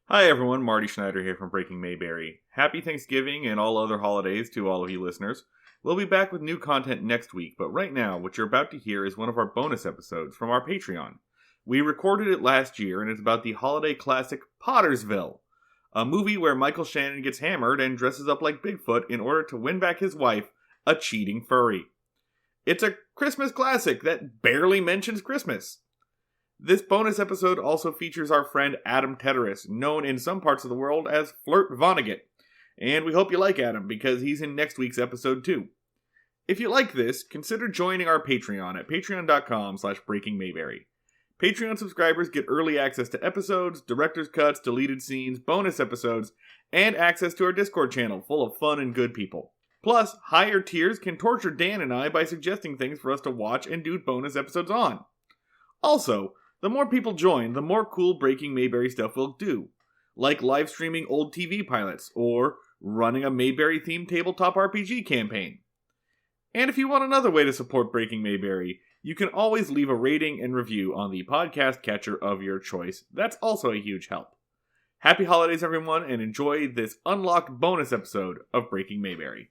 Hi everyone, Marty Schneider here from Breaking Mayberry. Happy Thanksgiving and all other holidays to all of you listeners. We'll be back with new content next week, but right now, what you're about to hear is one of our bonus episodes from our Patreon. We recorded it last year, and it's about the holiday classic Pottersville, a movie where Michael Shannon gets hammered and dresses up like Bigfoot in order to win back his wife, a cheating furry. It's a Christmas classic that barely mentions Christmas. This bonus episode also features our friend Adam Teteris, known in some parts of the world as Flirt Vonnegut. And we hope you like Adam, because he's in next week's episode too. If you like this, consider joining our Patreon at patreon.com/breakingmayberry. Patreon subscribers get early access to episodes, director's cuts, deleted scenes, bonus episodes, and access to our Discord channel full of fun and good people. Plus, higher tiers can torture Dan and I by suggesting things for us to watch and do bonus episodes on. Also, the more people join, the more cool Breaking Mayberry stuff we'll do, like live streaming old TV pilots, or running a Mayberry-themed tabletop RPG campaign. And if you want another way to support Breaking Mayberry, you can always leave a rating and review on the podcast catcher of your choice. That's also a huge help. Happy holidays, everyone, and enjoy this unlocked bonus episode of Breaking Mayberry.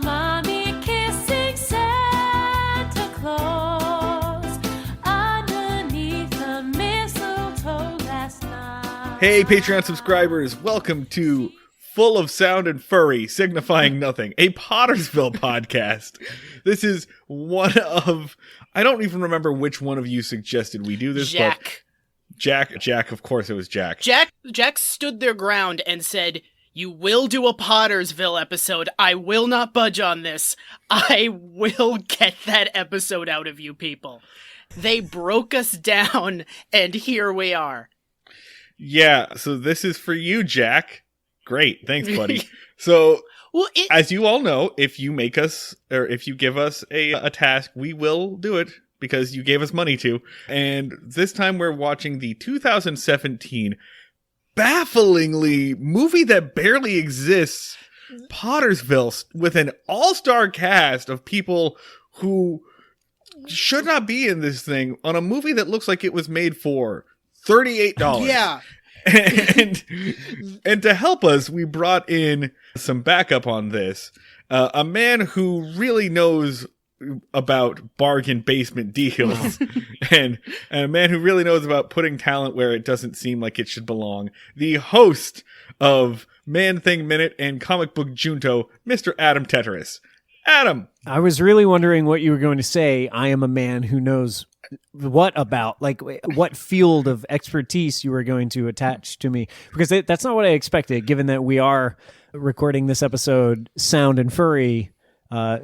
Mommy kissing Santa Claus underneath the mistletoe last night. Hey, Patreon subscribers, welcome to Full of Sound and Furry, Signifying Nothing, a Pottersville podcast. This is one of, I don't even remember which one of you suggested we do this, Jack. but Jack, of course it was Jack. Jack stood their ground and said, "You will do a Pottersville episode. I will not budge on this. I will get that episode out of you people." They broke us down, and here we are. Yeah, so this is for you, Jack. Great, thanks, buddy. So, as you all know, if you make us, or if you give us a task, we will do it, because you gave us money to. And this time we're watching the 2017 bafflingly movie that barely exists, Pottersville, with an all-star cast of people who should not be in this thing, on a movie that looks like it was made for $38. Yeah. And to help us, we brought in some backup on this. A man who really knows about bargain basement deals and a man who really knows about putting talent where it doesn't seem like it should belong. The host of Man Thing Minute and Comic Book Junto, Mr. Adam Teteris. Adam! I was really wondering what you were going to say. I am a man who knows what about, like, what field of expertise you were going to attach to me. Because that's not what I expected, given that we are recording this episode sound and furry,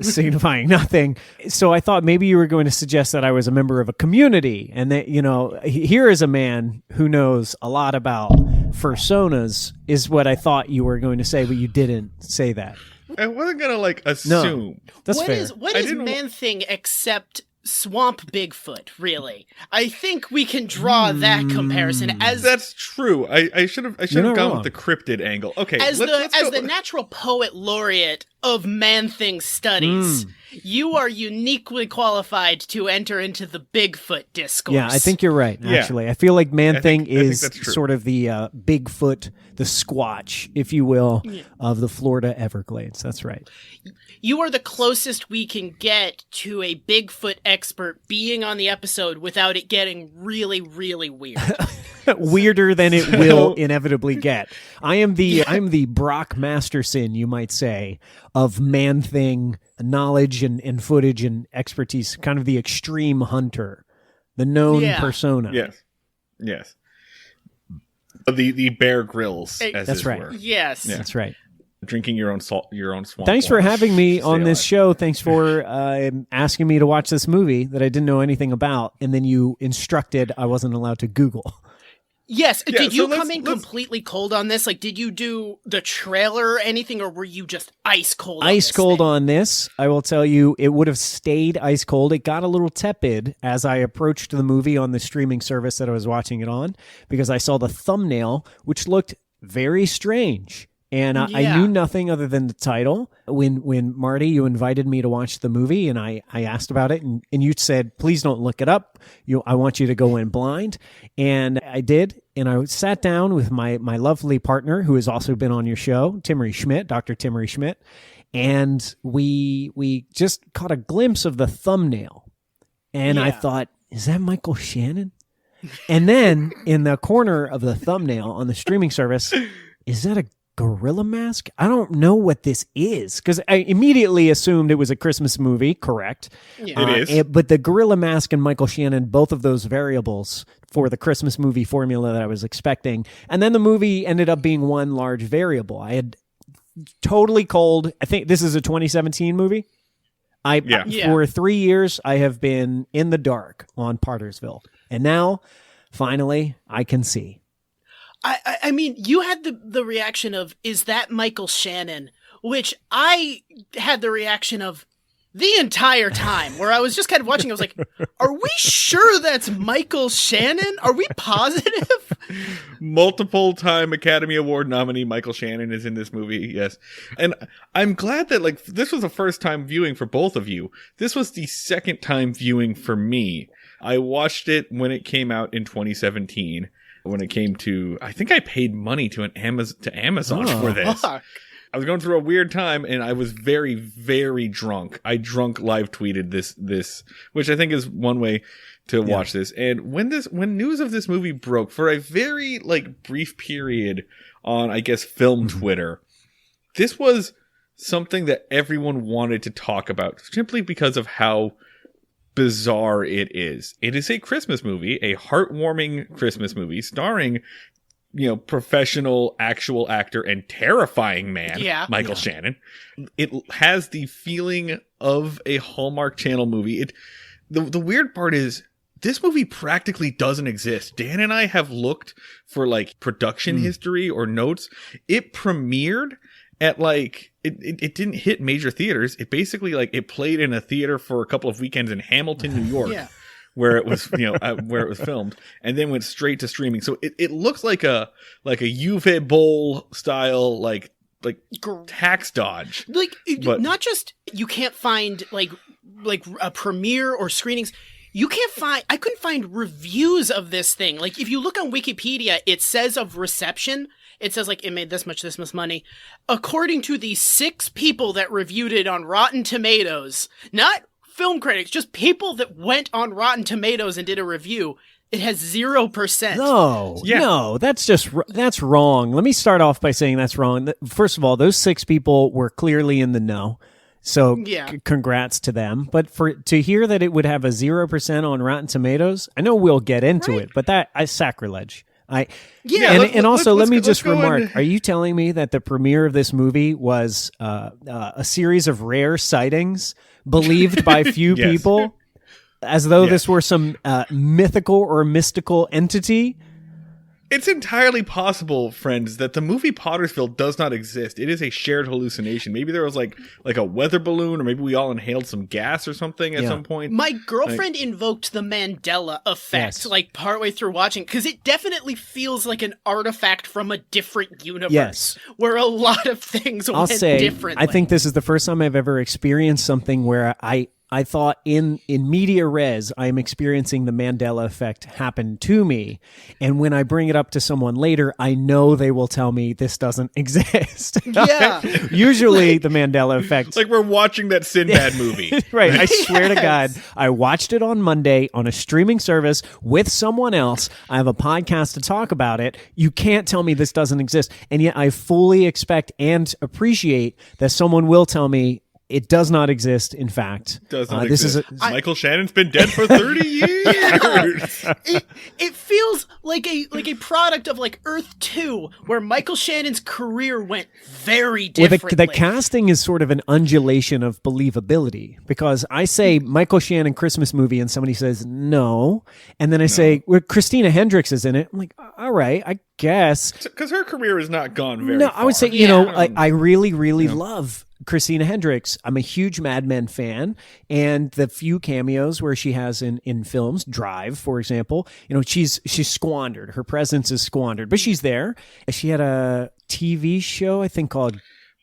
signifying nothing. So I thought maybe you were going to suggest that I was a member of a community, and that, you know, here is a man who knows a lot about fursonas, is what I thought you were going to say, but you didn't say that. I wasn't gonna, assume. No, that's fair. What is Man-Thing except Swamp Bigfoot, really? I think we can draw that comparison as... That's true. I should have gone wrong. with the cryptid angle. Okay, As let's go. the natural poet laureate of Man-Thing studies, you are uniquely qualified to enter into the Bigfoot discourse. Yeah, I think you're right, actually. I feel like Man-Thing is sort of the Bigfoot, the Squatch, if you will, of the Florida Everglades. That's right. You are the closest we can get to a Bigfoot expert being on the episode without it getting really, really weird. Weirder than it will inevitably get. I'm the Brock Masterson, you might say, of Man-Thing knowledge and footage and expertise, kind of the extreme hunter, the known persona. Yes. The Bear Grylls, as that's it right. were. Yes. Yeah. That's right. Drinking your own swamp. Thanks for water. having me on Stay this alive. show. Thanks for asking me to watch this movie that I didn't know anything about, and then you instructed I wasn't allowed to Google. Yes. Yeah, did you so come in completely cold on this? Like, did you do the trailer or anything, or were you just ice cold? Ice cold on this. I will tell you, it would have stayed ice cold. It got a little tepid as I approached the movie on the streaming service that I was watching it on, because I saw the thumbnail, which looked very strange. And I knew nothing other than the title. When Marty, you invited me to watch the movie, and I asked about it, and you said, please don't look it up. I want you to go in blind. And I did. And I sat down with my lovely partner, who has also been on your show, Timmery Schmidt, Dr. Timmery Schmidt. And we just caught a glimpse of the thumbnail. And I thought, is that Michael Shannon? And then in the corner of the thumbnail on the streaming service, is that a gorilla mask? I don't know what this is, because I immediately assumed it was a Christmas movie. Correct. Yeah. It is. But the gorilla mask and Michael Shannon, both of those variables for the Christmas movie formula that I was expecting. And then the movie ended up being one large variable. I had totally cold. I think this is a 2017 movie. For 3 years, I have been in the dark on Pottersville. And now, finally, I can see. I mean, you had the reaction of, is that Michael Shannon? Which I had the reaction of the entire time, where I was just kind of watching. I was like, are we sure that's Michael Shannon? Are we positive? Multiple time Academy Award nominee Michael Shannon is in this movie, yes. And I'm glad that, like, this was the first time viewing for both of you. This was the second time viewing for me. I watched it when it came out in 2017. When it came to, I think I paid money to Amazon for this. Fuck. I was going through a weird time, and I was very, very drunk. I drunk live tweeted this, which I think is one way to watch this. And when news of this movie broke for a very brief period on, I guess, film Twitter, this was something that everyone wanted to talk about simply because of how bizarre it is. It is a Christmas movie, a heartwarming Christmas movie starring, professional actual actor and terrifying man, Michael Shannon. It has the feeling of a Hallmark Channel movie. The weird part is this movie practically doesn't exist. Dan and I have looked for production history or notes. It premiered at it didn't hit major theaters. It basically it played in a theater for a couple of weekends in Hamilton, New York, where it was where it was filmed, and then went straight to streaming. So it looks like a Juve Bowl style tax dodge. But not just you can't find like a premiere or screenings. I couldn't find reviews of this thing. If you look on Wikipedia, it says of reception. It says it made this much money. According to the 6 people that reviewed it on Rotten Tomatoes, not film critics, just people that went on Rotten Tomatoes and did a review, it has 0%. No, that's wrong. Let me start off by saying that's wrong. First of all, those 6 people were clearly in the know. So congrats to them. But to hear that it would have a 0% on Rotten Tomatoes, I know we'll get into it, but that is sacrilege. Let me just remark, are you telling me that the premiere of this movie was a series of rare sightings believed by few people, as though this were some mythical or mystical entity? It's entirely possible, friends, that the movie Pottersville does not exist. It is a shared hallucination. Maybe there was like a weather balloon, or maybe we all inhaled some gas or something at some point. My girlfriend invoked the Mandela effect partway through watching, because it definitely feels like an artifact from a different universe where a lot of things went differently. I think this is the first time I've ever experienced something where I thought in media res, I am experiencing the Mandela effect happen to me. And when I bring it up to someone later, I know they will tell me this doesn't exist. Yeah. Usually the Mandela effect. It's like we're watching that Sinbad movie. Right. I swear to God, I watched it on Monday on a streaming service with someone else. I have a podcast to talk about it. You can't tell me this doesn't exist. And yet I fully expect and appreciate that someone will tell me it does not exist, in fact. Does not exist. Michael Shannon's been dead for 30 years. It feels like a product of Earth 2, where Michael Shannon's career went very differently. The casting is sort of an undulation of believability, because I say Michael Shannon Christmas movie and somebody says no, and then I say Christina Hendricks is in it. I'm like, all right, I guess. Because her career has not gone very far. No, I would say, I really, really love Christina Hendricks. I'm a huge Mad Men fan, and the few cameos where she has in films, Drive, for example, she's squandered. Her presence is squandered, but she's there. She had a TV show, I think, called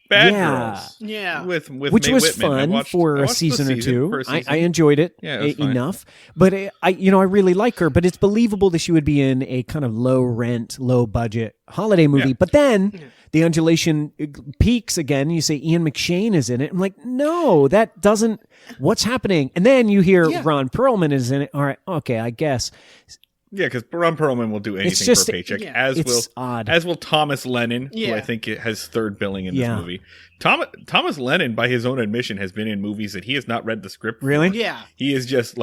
Bad Yeah. Girls. Yeah. With which Mae was Whitman. I fun watched- for I a watched the season or two. first I season. enjoyed it, Yeah, it was fine. enough. But I really like her. But it's believable that she would be in a kind of low rent, low budget holiday movie. Yeah. But then the undulation peaks again. You say Ian McShane is in it. I'm like, no, that doesn't. What's happening? And then you hear Ron Perlman is in it. All right, okay, I guess. Yeah, because Ron Perlman will do anything just- for a paycheck, yeah. It's odd. as will Thomas Lennon, who Yeah. I think has third billing in this Yeah. movie. Thomas Lennon, by his own admission, has been in movies that he has not read the script for. Really? Yeah. He has just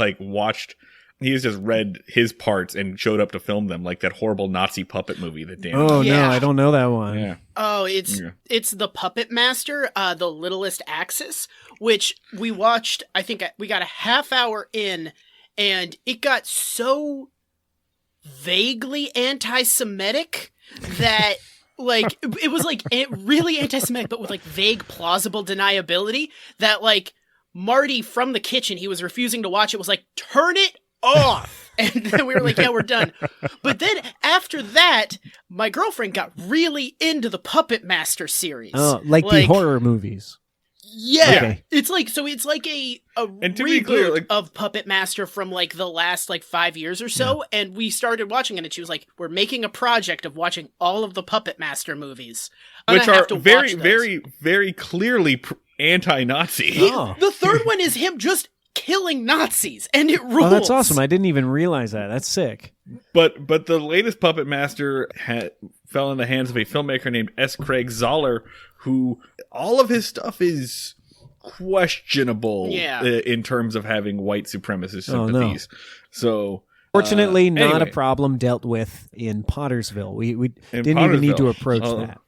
he has just read his parts and showed up to film them, like that horrible Nazi puppet movie that Dan. Oh Yeah. no, I don't know that one. Yeah. Oh, it's the Puppet Master, The Littlest Axis, which we watched. I think we got a half hour in, and it got so vaguely anti-Semitic that like it was like really anti-Semitic, but with like vague plausible deniability that like Marty from the kitchen, he was refusing to watch it, was like, turn it off. And then we were like, yeah, we're done. But then after that, my girlfriend got really into the Puppet Master series. Oh, like the horror movies. Yeah. Okay. It's like a And to reboot be clear, like- of Puppet Master from like the last like 5 years or so, and we started watching it, and she was like, we're making a project of watching all of the Puppet Master movies. I'm Which gonna have are to very, watch those. very, very clearly anti-Nazi. Oh. The third one is him just killing Nazis, and it rules. Oh, that's awesome. I didn't even realize that. That's sick. But the latest Puppet Master fell in the hands of a filmmaker named S. Craig Zoller, who all of his stuff is questionable in terms of having white supremacist Oh, no. sympathies. So Fortunately, not a anyway. problem dealt with in Pottersville. We In didn't even need to Pottersville. approach Oh. that.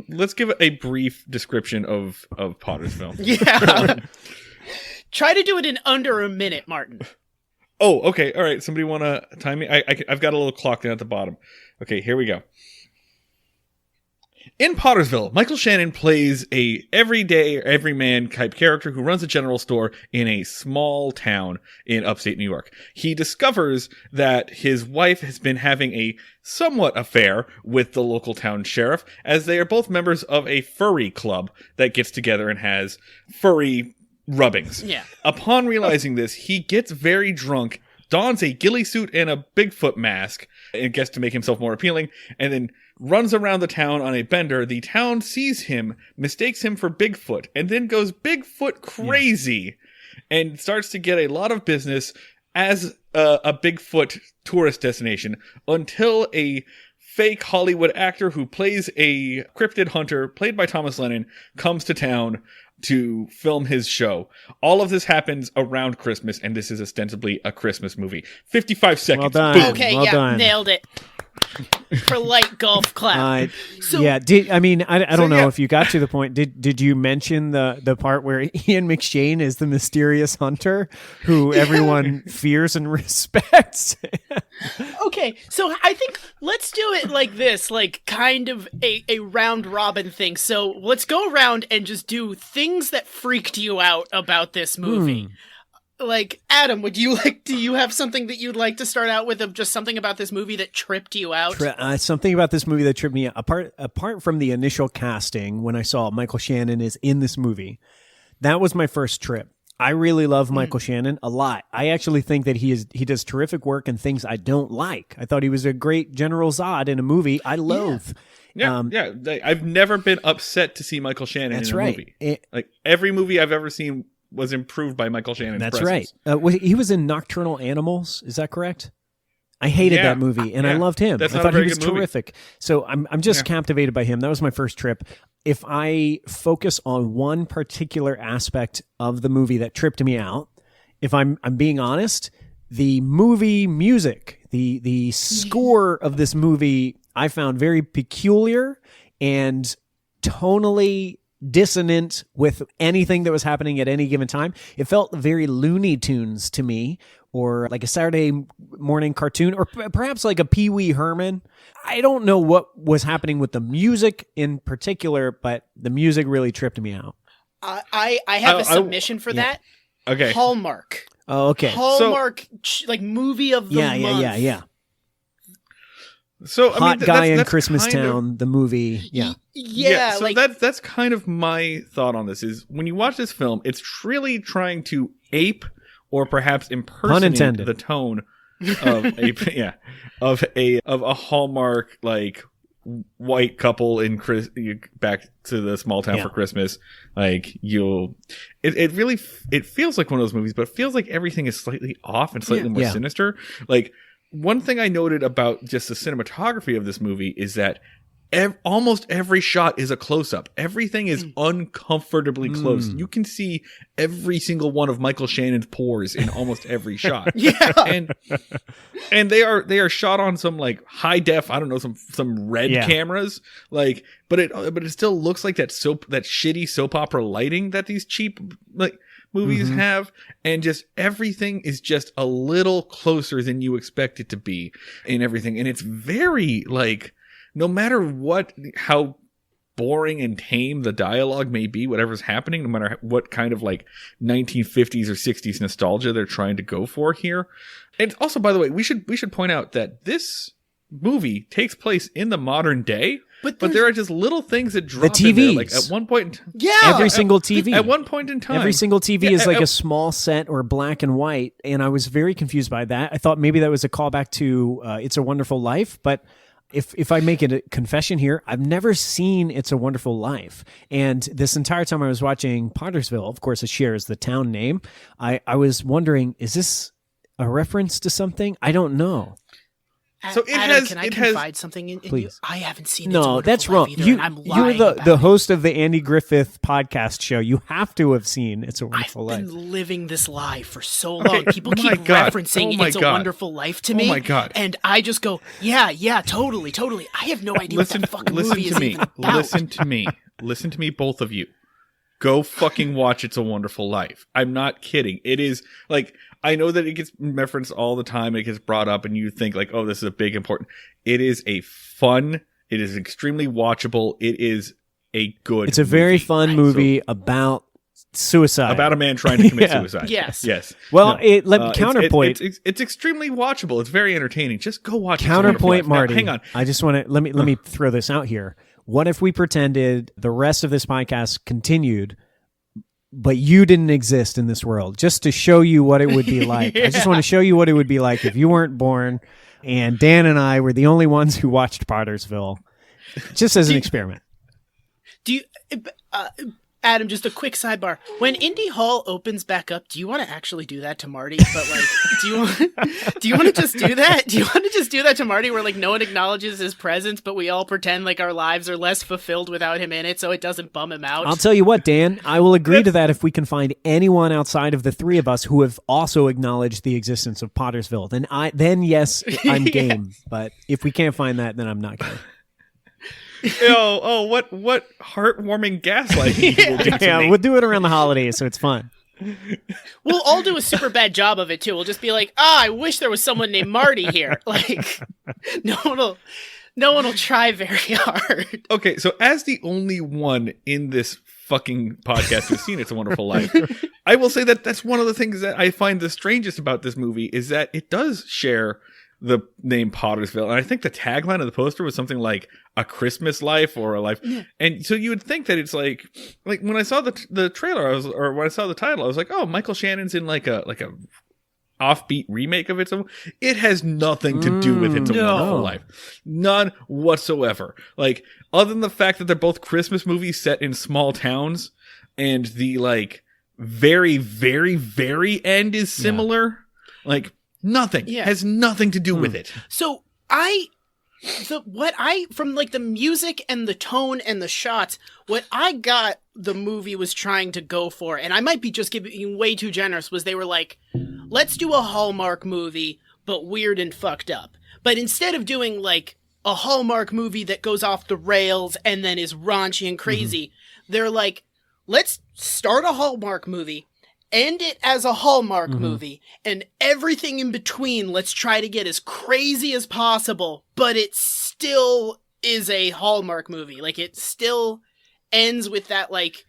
Let's give a brief description of Pottersville. Yeah. Try to do it in under a minute, Martin. Oh, okay. All right. Somebody want to time me? I've got a little clock down at the bottom. Okay, here we go. In Pottersville, Michael Shannon plays a everyday, everyman type character who runs a general store in a small town in upstate New York. He discovers that his wife has been having a somewhat affair with the local town sheriff, as they are both members of a furry club that gets together and has furry rubbings. Yeah. Upon realizing this, he gets very drunk, dons a ghillie suit and a Bigfoot mask, and gets to make himself more appealing, and then runs around the town on a bender. The town sees him, mistakes him for Bigfoot, and then goes Bigfoot crazy and starts to get a lot of business as a Bigfoot tourist destination until a fake Hollywood actor who plays a cryptid hunter, played by Thomas Lennon, comes to town to film his show. All of this happens around Christmas, and this is ostensibly a Christmas movie. 55 seconds. Well done. Boom. Okay, Well yeah, done. nailed it. For light golf clap. So- yeah, I don't know yeah. if you got to the point. Did you mention the part where Ian McShane is the mysterious hunter who everyone fears and respects? Okay, so I think let's do it like this, like kind of a round robin thing. So let's go around and just do things that freaked you out about this movie. Like, Adam, do you have something that you'd like to start out with, of just something about this movie that tripped you out? Something about this movie that tripped me out. Apart from the initial casting, when I saw Michael Shannon is in this movie, that was my first trip. I really love Michael Shannon a lot. I actually think that he does terrific work in things I don't like. I thought he was a great General Zod in a movie I loathe. Yeah, I've never been upset to see Michael Shannon That's in a right. movie. Like, every movie I've ever seen was improved by Michael Shannon's That's presence. right. He was in Nocturnal Animals. Is that correct? I hated that movie, and I loved him. That's I not thought a very he was good movie. terrific. So I'm just captivated by him. That was my first trip. If I focus on one particular aspect of the movie that tripped me out, if I'm being honest, the movie music, the score of this movie, I found very peculiar and tonally dissonant with anything that was happening at any given time. It felt very Looney Tunes to me, or like a Saturday morning cartoon, or perhaps like a Pee Wee Herman. I don't know what was happening with the music in particular, but the music really tripped me out. I have a submission for that. Okay. Hallmark. Oh, okay. Hallmark, like movie of the month. Yeah. So Hot Guy in that's Christmas kind of- Town, the movie. Yeah. Yeah, so like that's kind of my thought on this. Is when you watch this film, it's really trying to ape or perhaps impersonate intended. the tone of a Hallmark like white couple in back to the small town for Christmas. Like it really feels like one of those movies, but it feels like everything is slightly off and slightly more sinister. Like one thing I noted about just the cinematography of this movie is that almost every shot is a close-up. Everything is uncomfortably close. You can see every single one of Michael Shannon's pores in almost every shot. And they are shot on some like high def, I don't know, some red cameras. Like, but it still looks like that shitty soap opera lighting that these cheap like movies have, and just everything is just a little closer than you expect it to be in everything. And it's very like, no matter how boring and tame the dialogue may be, whatever's happening, no matter what kind of like 1950s or 60s nostalgia they're trying to go for here. And also, by the way, we should point out that this movie takes place in the modern day, but there are just little things that drop the TVs. in there. Like at one point, every single TV. At one point in time, every single TV is like a small set or black and white, and I was very confused by that. I thought maybe that was a callback to It's a Wonderful Life, but if I make it a confession here, I've never seen It's a Wonderful Life. And this entire time I was watching Pottersville, of course it shares the town name, I was wondering, is this a reference to something? I don't know. So Can I confide something in you? I haven't seen It's a No, Wonderful that's Life wrong. either, and I'm You're lying the about host of the Andy Griffith podcast show. You have to have seen It's a Wonderful I've Life. been living this lie for so Okay, long. People oh my keep God. referencing Oh my It's a God. Wonderful Life to me. Oh my God. And I just go, yeah, totally. I have no idea what that fucking movie is even about. Listen to me, both of you. Go fucking watch It's a Wonderful Life. I'm not kidding. It is like, I know that it gets referenced all the time. It gets brought up and you think like, oh, this is a big important. It is it is extremely watchable. It is a good It's a very movie. fun movie about suicide. About a man trying to commit suicide. Yes. Well, counterpoint. It's extremely watchable. It's very entertaining. Just go watch It's a Counterpoint, Wonderful Life. Marty. Now, hang on. I just want to let me throw this out here. What if we pretended the rest of this podcast continued, but you didn't exist in this world, just to show you what it would be like? I just want to show you what it would be like if you weren't born, and Dan and I were the only ones who watched Pottersville, just as an experiment. Do you, Adam, just a quick sidebar. When Indy Hall opens back up, do you want to actually do that to Marty? But like, do you want to just do that? Do you want to just do that to Marty where like no one acknowledges his presence, but we all pretend like our lives are less fulfilled without him in it, so it doesn't bum him out? I'll tell you what, Dan, I will agree to that if we can find anyone outside of the three of us who have also acknowledged the existence of Pottersville. Then yes, I'm game. But if we can't find that, then I'm not game. What heartwarming gaslighting you will do to me. We'll do it around the holidays, so it's fun. We'll all do a super bad job of it too. We'll just be like, I wish there was someone named Marty here. Like, no one will try very hard. Okay, so as the only one in this fucking podcast who's seen It's a Wonderful Life, I will say that that's one of the things that I find the strangest about this movie is that it does share the name Pottersville. And I think the tagline of the poster was something like a Christmas life or a life. Yeah. And so you would think that it's like when I saw the trailer, or when I saw the title, I was like, oh, Michael Shannon's in like a offbeat remake of it has nothing to do with It's a Wonderful Life. None whatsoever. Like, other than the fact that they're both Christmas movies set in small towns, and the like very, very, very end is similar. Yeah. Like, nothing. Has nothing to do with it. So from like the music and the tone and the shots, what I got the movie was trying to go for, and I might be just being way too generous, was they were like, let's do a Hallmark movie, but weird and fucked up. But instead of doing like a Hallmark movie that goes off the rails and then is raunchy and crazy, they're like, let's start a Hallmark movie, end it as a Hallmark movie, and everything in between, let's try to get as crazy as possible, but it still is a Hallmark movie. Like, it still ends with that, like,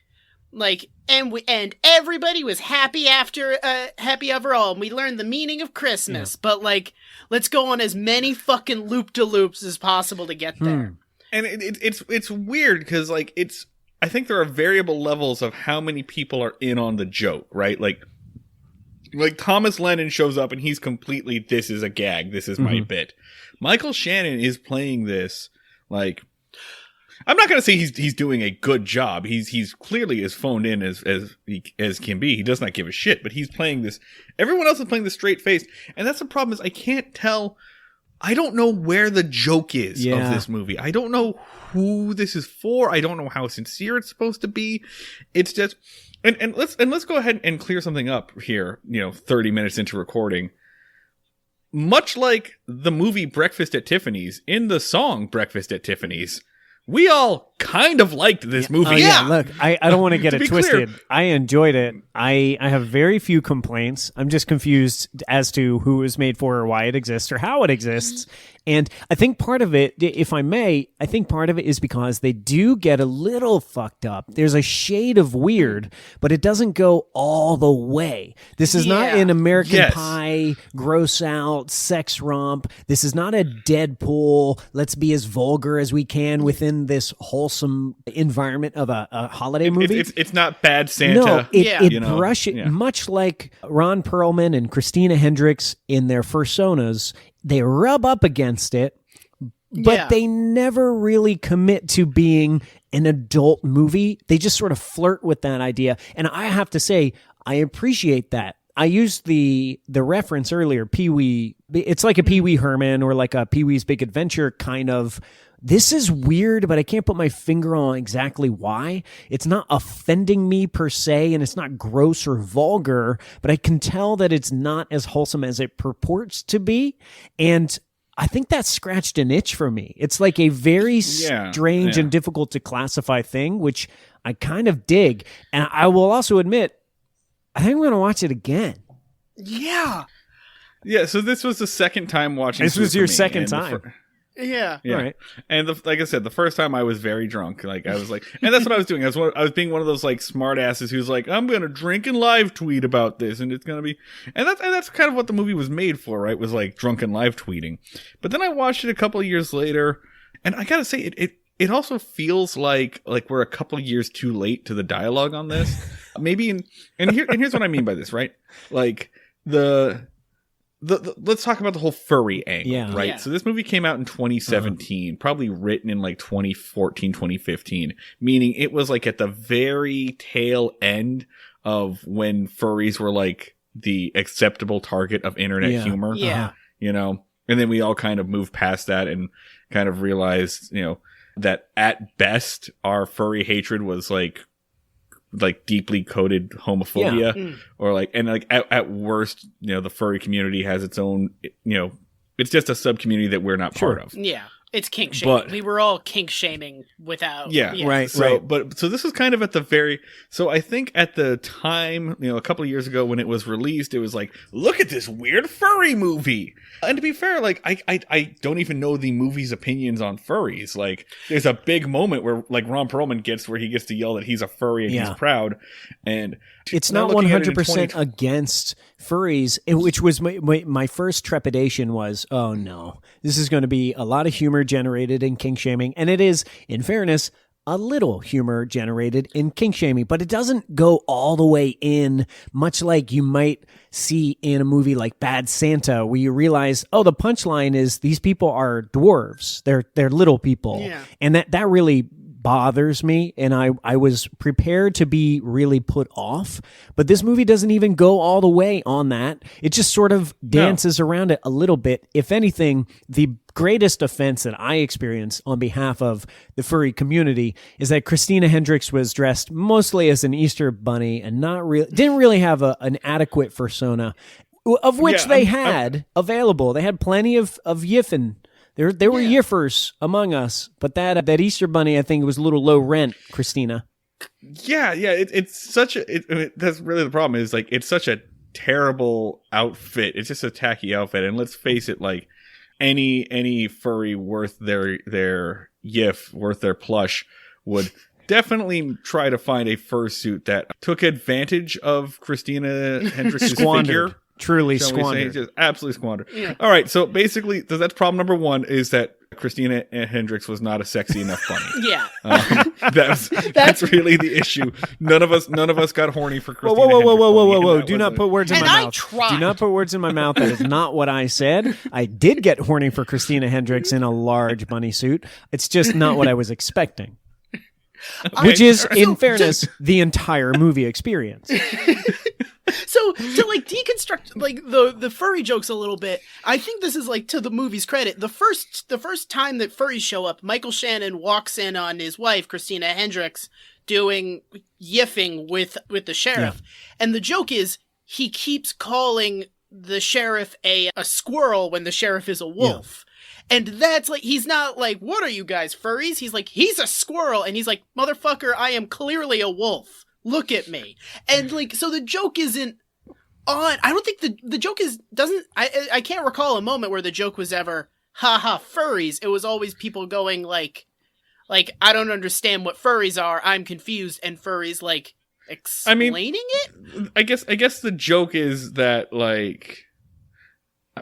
And everybody was happy happy overall, and we learned the meaning of Christmas. Yeah. But let's go on as many fucking loop-de-loops as possible to get there. And it's weird because I think there are variable levels of how many people are in on the joke, right? Like Thomas Lennon shows up and he's completely, this is a gag, this is my bit. Michael Shannon is playing this I'm not going to say he's doing a good job. He's clearly as phoned in as can be. He does not give a shit, but he's playing this. Everyone else is playing the straight face, and that's the problem. Is I can't tell. I don't know where the joke is of this movie. I don't know who this is for. I don't know how sincere it's supposed to be. It's just and let's go ahead and clear something up here. 30 minutes into recording. Much like the movie Breakfast at Tiffany's, in the song Breakfast at Tiffany's, we all kind of liked this movie. Look, I don't want to get it twisted. Clear. I enjoyed it. I have very few complaints. I'm just confused as to who it was made for or why it exists or how it exists. And I think part of it, if I may, is because they do get a little fucked up. There's a shade of weird, but it doesn't go all the way. This is not an American Pie, gross out, sex romp. This is not a Deadpool, let's be as vulgar as we can within this wholesome environment of a holiday movie. It's not Bad Santa. No, it brushes, much like Ron Perlman and Christina Hendricks in their personas, they rub up against it, but they never really commit to being an adult movie. They just sort of flirt with that idea. And I have to say, I appreciate that. I used the reference earlier, Pee-wee. It's like a Pee-wee Herman or like a Pee-wee's Big Adventure kind of. This is weird, but I can't put my finger on exactly why. It's not offending me per se, and it's not gross or vulgar, but I can tell that it's not as wholesome as it purports to be. And I think that scratched an itch for me. It's like a very strange and difficult to classify thing, which I kind of dig. And I will also admit, I think I'm going to watch it again. Yeah. Yeah, so this was the second time watching this. This was your second time. Yeah. Right. And like I said, the first time I was very drunk. I was and that's what I was doing. I was being one of those smart asses who's like, I'm going to drink and live tweet about this. And it's going to be, and that's kind of what the movie was made for, right? Was drunken live tweeting. But then I watched it a couple of years later, and I got to say, it also feels like we're a couple of years too late to the dialogue on this. Maybe, and here's what I mean by this, right? Let's talk about the whole furry angle, right? Yeah. So this movie came out in 2017, probably written in 2014, 2015, meaning it was at the very tail end of when furries were the acceptable target of internet humor. Yeah. And then we all kind of moved past that and kind of realized, that at best our furry hatred was deeply coded homophobia or at worst, the furry community has its own, it's just a sub community that we're not part of. Yeah. It's kink shaming. We were all kink shaming without. Right. So this was kind of at the very. So I think at the time, a couple of years ago when it was released, it was look at this weird furry movie. And to be fair, I don't even know the movie's opinions on furries. There's a big moment where Ron Perlman gets where he gets to yell that he's a furry and he's proud. And it's not 100% against furries, which was my first trepidation was, oh no, this is going to be a lot of humor generated in kink shaming. And it is, in fairness, a little humor generated in kink shaming, but it doesn't go all the way in, much like you might see in a movie like Bad Santa, where you realize, oh, the punchline is these people are dwarves. They're little people. Yeah. And that really bothers me, and I was prepared to be really put off, but this movie doesn't even go all the way on that. It just sort of dances around it a little bit. If anything, the greatest offense that I experienced on behalf of the furry community is that Christina Hendricks was dressed mostly as an Easter bunny and didn't really have an adequate persona, of which they had available. They had plenty of yiffin'. There were yiffers among us, but that Easter bunny, I think, was a little low rent, Christina. Yeah, it's such a. That's really the problem. Is it's such a terrible outfit. It's just a tacky outfit, and let's face it, any furry worth their yiff, worth their plush, would definitely try to find a fursuit that took advantage of Christina Hendricks' Squandered. figure. Truly Shall we say, squandered. just absolutely squandered. Yeah. All right, so basically, that's problem number one is that Christina Hendricks was not a sexy enough bunny. Yeah. That's really the issue. None of us got horny for Whoa, Christina. whoa, whoa, whoa, whoa, whoa, Hendricks whoa! bunny, and Do that not was put words in And my I mouth. tried. Do not put words in my mouth. That is not what I said. I did get horny for Christina Hendricks in a large bunny suit. It's just not what I was expecting. Which is, in fairness, the entire movie experience. So to like deconstruct like the furry jokes a little bit, I think this is like to the movie's credit. The first time that furries show up, Michael Shannon walks in on his wife Christina Hendricks doing yiffing with the sheriff, and the joke is he keeps calling the sheriff a squirrel when the sheriff is a wolf. And that's like, he's not like, what are you guys, furries? He's like, he's a squirrel. And he's like, motherfucker, I am clearly a wolf. Look at me. And like, so the joke isn't on, I don't think the joke I can't recall a moment where the joke was ever, haha, furries. It was always people going like, I don't understand what furries are. I'm confused. And furries like explaining it? I guess the joke is that like,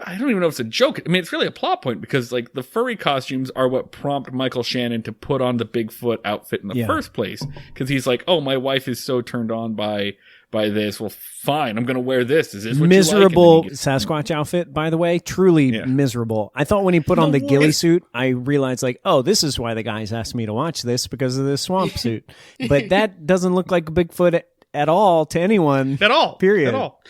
I don't even know if it's a joke. I mean, it's really a plot point because like the furry costumes are what prompt Michael Shannon to put on the Bigfoot outfit in the first place. Because he's like, oh, my wife is so turned on by this. Well, fine, I'm going to wear this. Is this what Miserable you like? Sasquatch outfit, by the way. Truly miserable. I thought when he put on the ghillie suit, I realized like, oh, this is why the guys asked me to watch this because of this swamp suit. But that doesn't look like a Bigfoot at all to anyone. At all. Period. At all.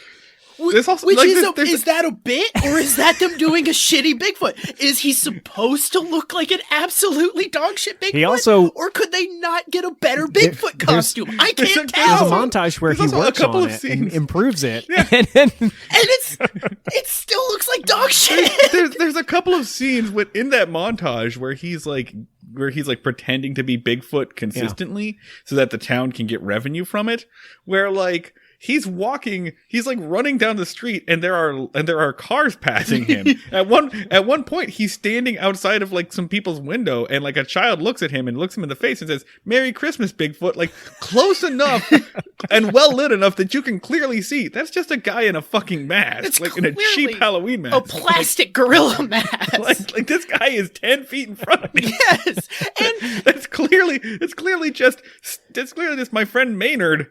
Is that a bit, or is that them doing a shitty Bigfoot? Is he supposed to look like an absolutely dogshit Bigfoot? He also- or could they not get a better Bigfoot costume? I can't There's tell. a montage where he also a works couple on of it and scenes. improves it. Yeah. And It still looks like dog shit. There's a couple of scenes in that montage where he's like pretending to be Bigfoot consistently so that the town can get revenue from it, where like he's like running down the street and there are cars passing him. At one point he's standing outside of like some people's window and like a child looks at him and looks him in the face and says, "Merry Christmas, Bigfoot," like close enough and well lit enough that you can clearly see that's just a guy in a fucking mask, It's like in a clearly cheap Halloween mask. A plastic gorilla mask. Like this guy is 10 feet in front of me. Yes. And It's clearly just my friend Maynard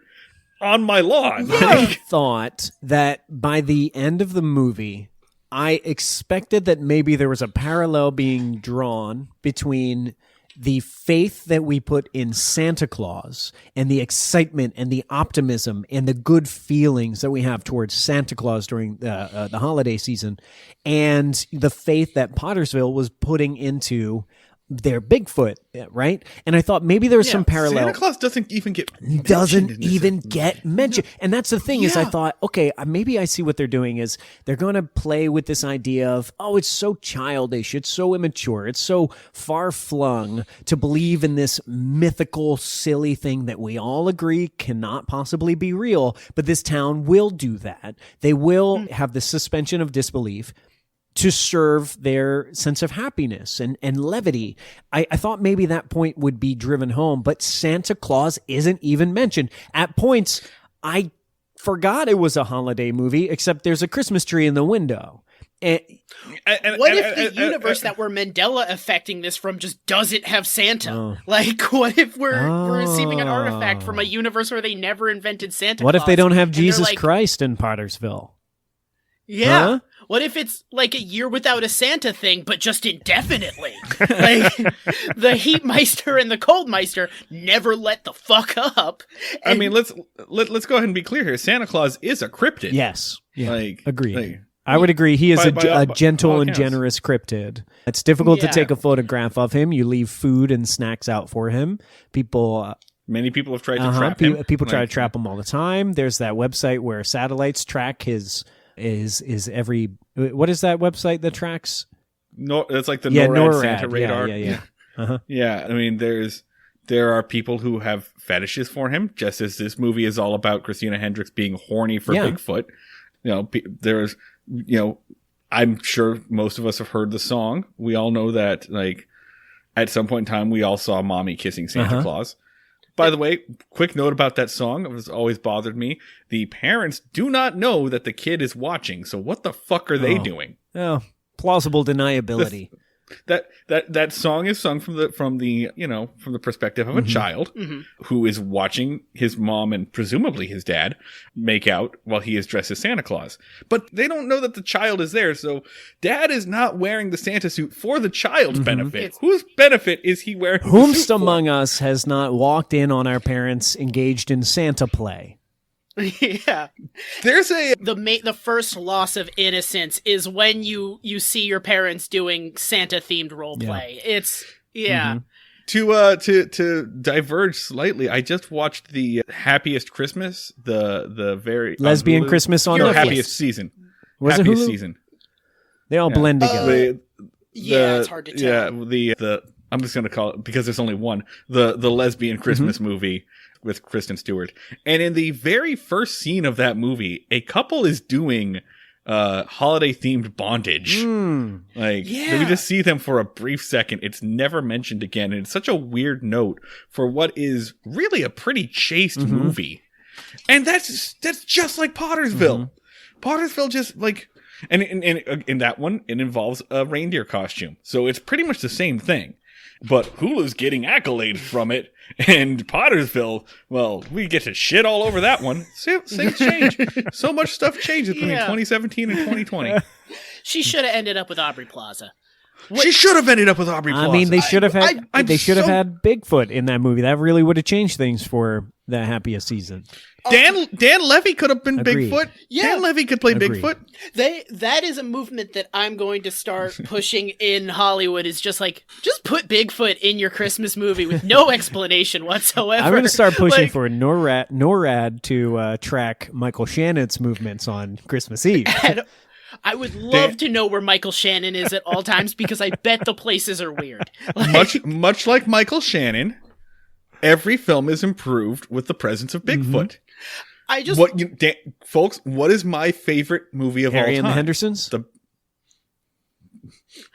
on my lawn. I thought that by the end of the movie, I expected that maybe there was a parallel being drawn between the faith that we put in Santa Claus and the excitement and the optimism and the good feelings that we have towards Santa Claus during the holiday season and the faith that Pottersville was putting into their Bigfoot, right? And I thought maybe there was some parallel. Santa Claus doesn't even get mentioned. And that's the thing is I thought, okay, maybe I see what they're doing is they're going to play with this idea of, oh, it's so childish. It's so immature. It's so far flung to believe in this mythical, silly thing that we all agree cannot possibly be real. But this town will do that. They will have the suspension of disbelief to serve their sense of happiness and levity. I thought maybe that point would be driven home, but Santa Claus isn't even mentioned. At points, I forgot it was a holiday movie, except there's a Christmas tree in the window. What if the universe that we're Mandela affecting this from just doesn't have Santa? Oh. Like, what if we're receiving an artifact from a universe where they never invented Santa Claus? What if they don't have and they're Jesus like, Christ in Pottersville? Yeah. Huh? What if it's like a year without a Santa thing, but just indefinitely? Like, the Heatmeister and the Coldmeister never let the fuck up. I mean, let's go ahead and be clear here. Santa Claus is a cryptid. Yes. Yeah. Like, Agreed. like, I would agree. He is a gentle all and accounts. generous cryptid. It's difficult to Yeah. take a photograph of him. You leave food and snacks out for him. People... many people have tried to trap him. People try to Like, trap him all the time. There's that website where satellites track his is every what is that website that tracks? No, it's like the NORAD NORAD Santa radar. Yeah. Uh-huh. Yeah, I mean, there are people who have fetishes for him, just as this movie is all about Christina Hendricks being horny for Yeah. Bigfoot. I'm sure most of us have heard the song. We all know that, like, at some point in time, we all saw Mommy kissing Santa Uh-huh. Claus. By the way, quick note about that song. It has always bothered me. The parents do not know that the kid is watching. So what the fuck are they doing? Oh, plausible deniability. That song is sung from the perspective of a child who is watching his mom and presumably his dad make out while he is dressed as Santa Claus. But they don't know that the child is there, so dad is not wearing the Santa suit for the child's benefit. Whose benefit is he wearing? Whomst among us has not walked in on our parents engaged in Santa play? Yeah. There's The first loss of innocence is when you see your parents doing Santa themed role play. It's To diverge slightly, I just watched the Happiest Christmas, the very Lesbian Christmas on no, Netflix. Happiest Season. Was it Happiest Hulu? Season. They all blend together. It's hard to tell. The I'm just gonna call it, because there's only one, the lesbian Christmas movie with Kristen Stewart. And in the very first scene of that movie, a couple is doing holiday themed bondage. We just see them for a brief second. It's never mentioned again, and it's such a weird note for what is really a pretty chaste movie. And that's just like Pottersville. Pottersville just like, and in that one it involves a reindeer costume, so it's pretty much the same thing. But Hulu's getting accolades from it, and Pottersville, well, we get to shit all over that one. Things change. So much stuff changes between 2017 and 2020. She should have ended up with Aubrey Plaza. She should have ended up with Aubrey Plaza. I mean, they should have had had Bigfoot in that movie. That really would have changed things for the Happiest Season. Dan Levy could have been Agreed. Bigfoot. Yeah. Dan Levy could play Agreed. Bigfoot. That is a movement that I'm going to start pushing in Hollywood, is just put Bigfoot in your Christmas movie with no explanation whatsoever. I'm going to start pushing for NORAD to track Michael Shannon's movements on Christmas Eve. And I would love to know where Michael Shannon is at all times, because I bet the places are weird. Much like Michael Shannon, every film is improved with the presence of Bigfoot. I just folks, what is my favorite movie of Harry all time? and the Hendersons?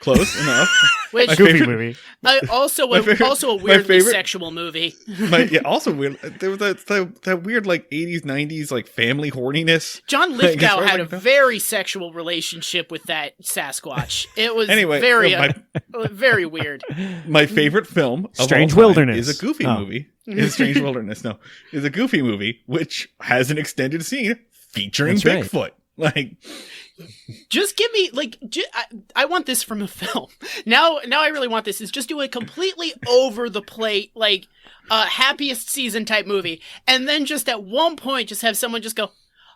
Close enough. Which My Goofy favorite- movie. also my favorite- a my weirdly favorite- sexual movie. Also weird. There was that weird like 80s, 90s like family horniness. John Like, Lithgow it's had a like- very sexual relationship with that Sasquatch. It was Anyway, very weird. My favorite film of Strange all time Wilderness. is a Goofy Oh. movie. Is Strange Wilderness? No, is a Goofy movie which has an extended scene featuring That's right. Bigfoot. Like, Just give me I want this from a film. Now I really want this. Is just do a completely over the plate Happiest Season type movie, and then just at one point just have someone just go,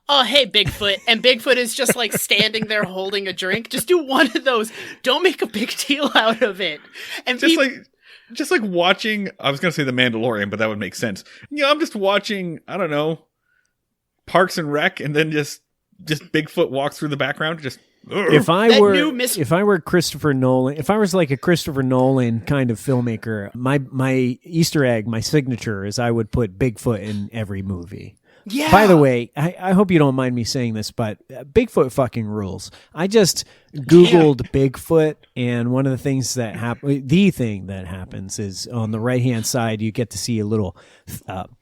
"Oh, hey, Bigfoot," and Bigfoot is just like standing there holding a drink. Just do one of those. Don't make a big deal out of it. And just like watching. I was gonna say The Mandalorian, but that would make sense. I'm just watching. I don't know, Parks and Rec, and then just Bigfoot walks through the background. Just If I That were new Miss- if I were Christopher Nolan, if I was like a Christopher Nolan kind of filmmaker, my Easter egg, my signature is I would put Bigfoot in every movie. yeah. By the way, I hope you don't mind me saying this, but Bigfoot fucking rules. I just Googled Bigfoot, and one of the things that happens is on the right hand side, you get to see a little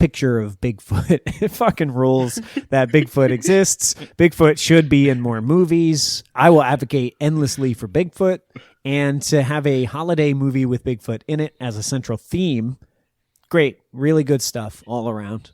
picture of Bigfoot. It fucking rules that Bigfoot exists. Bigfoot should be in more movies. I will advocate endlessly for Bigfoot, and to have a holiday movie with Bigfoot in it as a central theme. Great, really good stuff all around.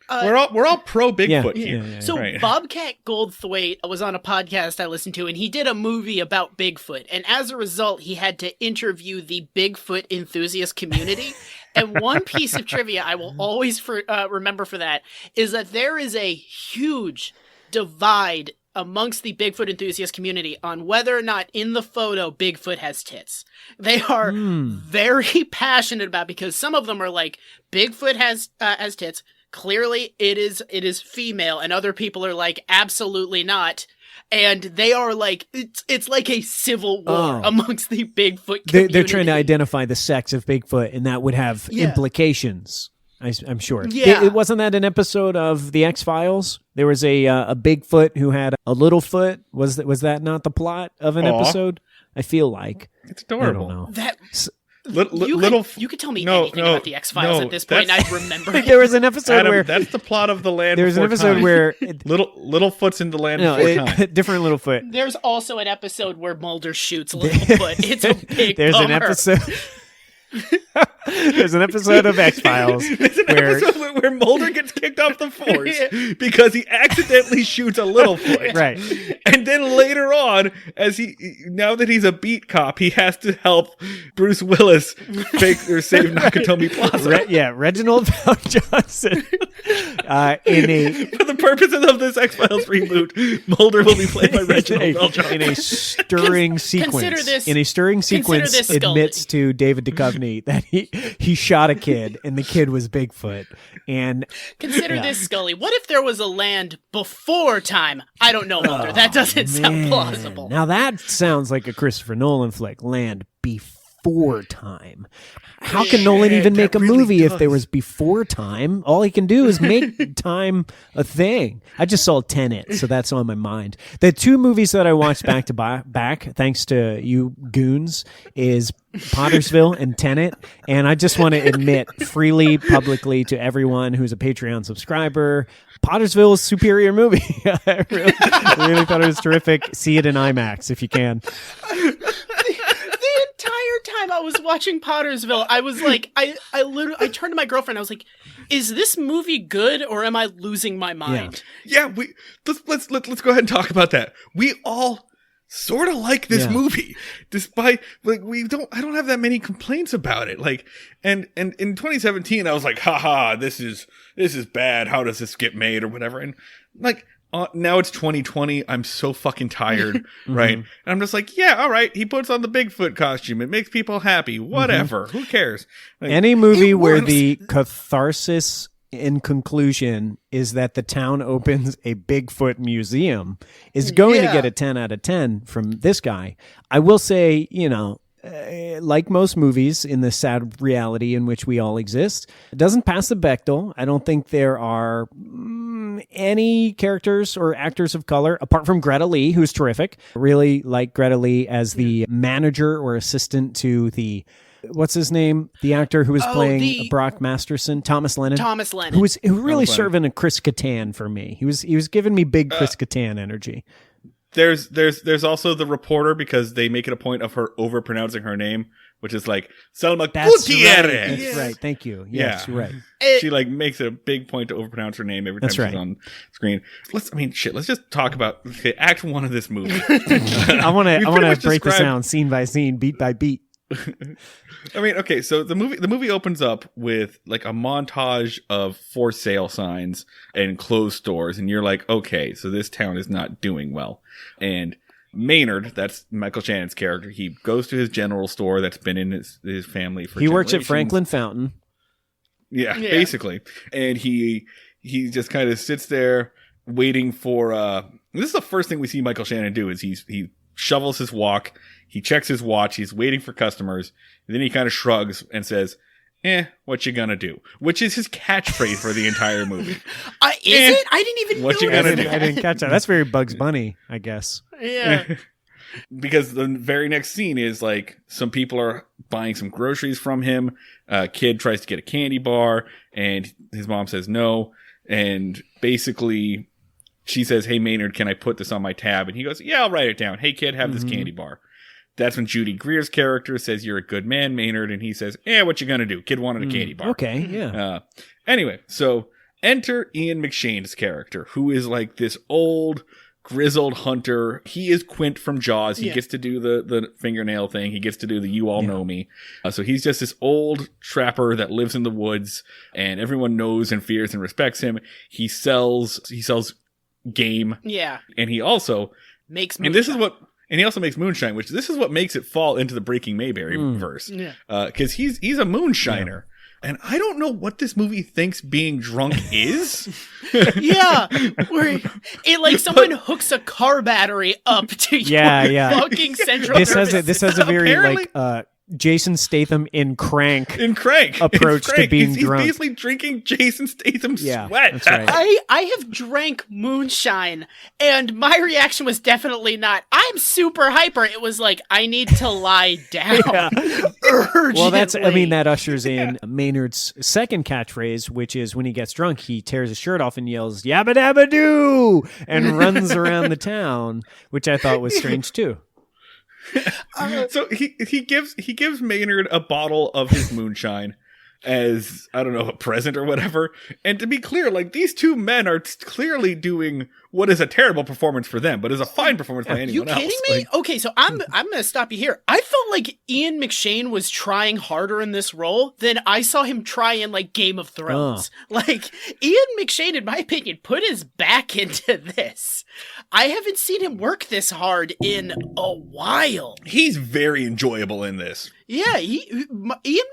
we're all pro Bigfoot Yeah. here. Yeah. So Right. Bobcat Goldthwait was on a podcast I listened to, and he did a movie about Bigfoot. And as a result, he had to interview the Bigfoot enthusiast community. And one piece of trivia I will always remember for that is that there is a huge divide amongst the Bigfoot enthusiast community on whether or not in the photo Bigfoot has tits. They are very passionate about, because some of them are like, Bigfoot has tits. Clearly it is female, and other people are like, absolutely not. And they are like, it's like a civil war amongst the Bigfoot community. They're trying to identify the sex of Bigfoot, and that would have implications. I'm sure. Yeah. It wasn't that an episode of the X-Files? There was a Bigfoot who had a little foot. Was that not the plot of an episode? I feel like. It's adorable. I don't know. You could tell me anything about the X-Files at this point, and I'd remember it. There was an episode Adam, where that's the plot of the Land. there was an Before episode Time. where Littlefoot's in the Land Before Time. different Littlefoot. There's also an episode where Mulder shoots Littlefoot. It's a big There's bummer. an episode. There's an episode of X-Files There's an where episode where Mulder gets kicked off the force because he accidentally shoots a Littlefoot. right. And then later on, now that he's a beat cop, he has to help Bruce Willis save Nakatomi Plaza. Reginald Val Johnson For the purposes of this X-Files reboot, Mulder will be played by Reginald Val Johnson. in a stirring sequence. this, Scully. Admits to David Duchovny that he shot a kid and the kid was Bigfoot. And Consider this, Scully. What if there was a land before time? I don't know, Mulder. That doesn't sound plausible. Now that sounds like a Christopher Nolan flick. Land before time. How can Nolan even make a movie if there was before time? All he can do is make time a thing. I just saw Tenet, so that's on my mind. The two movies that I watched back to back, thanks to you goons, is Pottersville and Tenet. And I just want to admit freely, publicly to everyone who's a Patreon subscriber, Pottersville is a superior movie. I really thought it was terrific. See it in IMAX if you can. Time I was watching Pottersville, I was like, I turned to my girlfriend. I was like, "Is this movie good, or am I losing my mind?" Yeah, let's go ahead and talk about that. We all sort of like this movie, despite I don't have that many complaints about it. Like, and in 2017, I was like, haha, this is bad. How does this get made or whatever? And like. Now it's 2020. I'm so fucking tired, right? And I'm just like, yeah, all right. He puts on the Bigfoot costume. It makes people happy. Whatever. Who cares? Like, any movie where the catharsis in conclusion is that the town opens a Bigfoot museum is going to get a 10 out of 10 from this guy. I will say, like most movies in the sad reality in which we all exist, it doesn't pass the Bechdel. I don't think there are any characters or actors of color, apart from Greta Lee, who's terrific. Really like Greta Lee as the manager or assistant to the... What's his name? The actor who was playing Brock Masterson, Thomas Lennon. Who really serving a Chris Kattan for me. He was giving me big Chris Kattan energy. There's also the reporter, because they make it a point of her overpronouncing her name, which is like Selma Gutierrez. That's right. Thank you. Yes, you're right. She makes it a big point to overpronounce her name every time she's on screen. Let's just talk about Act 1 of this movie. I want to break this down scene by scene, beat by beat. I mean, okay, so the movie opens up with like a montage of for sale signs and closed stores, and you're like, okay, so this town is not doing well. And Maynard, that's Michael Shannon's character, he goes to his general store that's been in his family for He works at Franklin Fountain. Yeah, basically. And he just kind of sits there waiting for this is the first thing we see Michael Shannon do, is he shovels his walk, he checks his watch, he's waiting for customers, and then he kind of shrugs and says, what you gonna do? Which is his catchphrase for the entire movie. Is it? I didn't even know. What you gonna do? I didn't catch that. That's very Bugs Bunny, I guess. Yeah. Because the very next scene is like some people are buying some groceries from him. A kid tries to get a candy bar, and his mom says no. And basically, she says, "Hey, Maynard, can I put this on my tab?" And he goes, "Yeah, I'll write it down. Hey, kid, have this candy bar." That's when Judy Greer's character says, "You're a good man, Maynard." And he says, what you gonna do? Kid wanted a candy bar. Okay, yeah. Anyway, so enter Ian McShane's character, who is like this old, grizzled hunter. He is Quint from Jaws. He gets to do the fingernail thing. He gets to do the "you all know me." So he's just this old trapper that lives in the woods, and everyone knows and fears and respects him. He sells game. Yeah. And he also makes moonshine. And he also makes moonshine, which this is what makes it fall into the Breaking Mayberry verse. Yeah. Because he's a moonshiner. Yeah. And I don't know what this movie thinks being drunk is. Yeah. Where someone hooks a car battery up to your fucking central this has a very Jason Statham in Crank approach to being drunk. He's basically drinking Jason Statham's sweat. That's right. I have drank moonshine, and my reaction was definitely not, I'm super hyper. It was like, I need to lie down. Urgently. Well, that ushers in Maynard's second catchphrase, which is when he gets drunk, he tears his shirt off and yells, "Yabba dabba doo!" and runs around the town, which I thought was strange too. So he gives Maynard a bottle of his moonshine as, I don't know, a present or whatever. And to be clear, like, these two men are clearly doing what is a terrible performance for them, but is a fine performance by anyone else. You kidding me? Okay, so I'm gonna stop you here. I felt like Ian McShane was trying harder in this role than I saw him try in like Game of Thrones. Like, Ian McShane, in my opinion, put his back into this. I haven't seen him work this hard in a while. He's very enjoyable in this. Yeah, Ian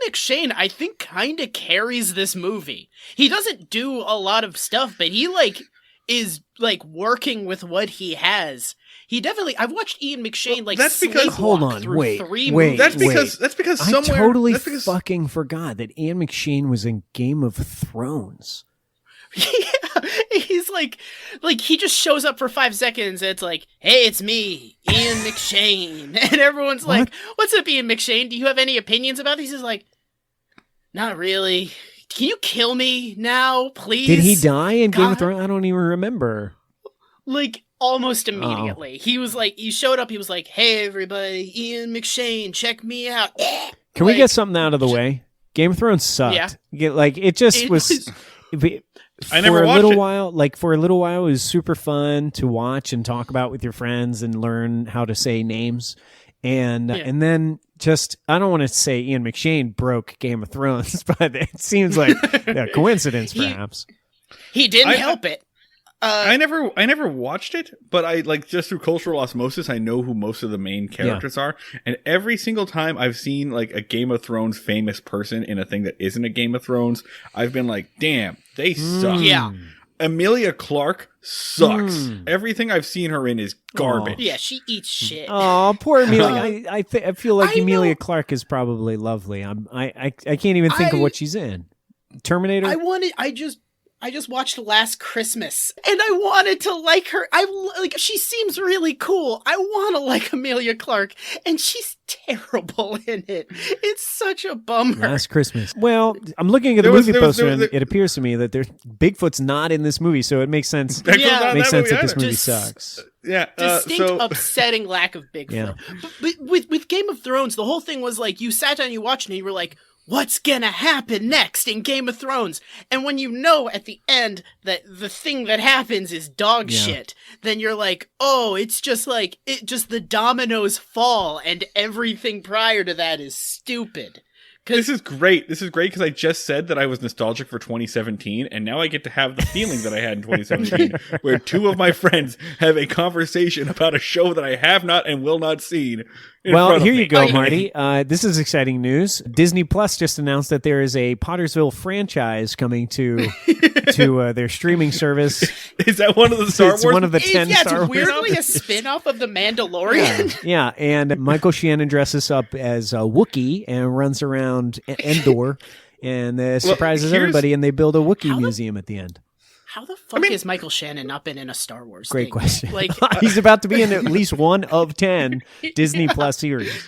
McShane, I think, kind of carries this movie. He doesn't do a lot of stuff, but he is working with what he has. He definitely. I've watched Ian McShane that's because wait, that's because somewhere I totally fucking forgot that Ian McShane was in Game of Thrones. Yeah, he's like he just shows up for 5 seconds. And it's like, hey, it's me, Ian McShane, and everyone's like, "What's up, Ian McShane? Do you have any opinions about these?" He's like, "Not really. Can you kill me now, please?" Did he die in Game of Thrones? I don't even remember. Like, almost immediately. He was like, he showed up, he was like, "Hey, everybody, Ian McShane, check me out." Can we get something out of the way? Game of Thrones sucked. Yeah. It was I never for a watched little it. while, for a little while, it was super fun to watch and talk about with your friends and learn how to say names. And then just, I don't want to say Ian McShane broke Game of Thrones, but it seems like a coincidence, perhaps. He didn't help it. I never watched it, but I just through cultural osmosis, I know who most of the main characters are. And every single time I've seen a Game of Thrones famous person in a thing that isn't a Game of Thrones, I've been like, damn, they suck. Yeah. Emilia Clarke sucks. Everything I've seen her in is garbage. Yeah, she eats shit. Oh, poor Emilia. I feel like Emilia Clarke is probably lovely. I can't even think of what she's in. Terminator? I just watched Last Christmas, and I wanted to like her. She seems really cool. I want to like Emilia Clarke, and she's terrible in it. It's such a bummer. Last Christmas. Well, I'm looking at the movie poster, and it appears to me that Bigfoot's not in this movie, so it makes sense. It makes sense that this movie sucks. Yeah, distinct, upsetting lack of Bigfoot. Yeah. But with Game of Thrones, the whole thing was like, you sat down, you watched, and you were like, what's gonna happen next in Game of Thrones? And when you know at the end that the thing that happens is dog shit, then you're like, oh, it's just the dominoes fall and everything prior to that is stupid. This is great. This is great because I just said that I was nostalgic for 2017, and now I get to have the feeling that I had in 2017, where two of my friends have a conversation about a show that I have not and will not seen. Well, here you go, Marty. This is exciting news. Disney Plus just announced that there is a Pottersville franchise coming to their streaming service. Is that one of the Star Wars? It's one of the 10 Star Wars. It's weirdly a spin-off of The Mandalorian. Yeah, and Michael Shannon dresses up as a Wookiee and runs around Endor and surprises everybody, and they build a Wookiee museum at the end. How the fuck has Michael Shannon not been in a Star Wars Great thing? question. He's about to be in at least one of 10 Disney Plus series.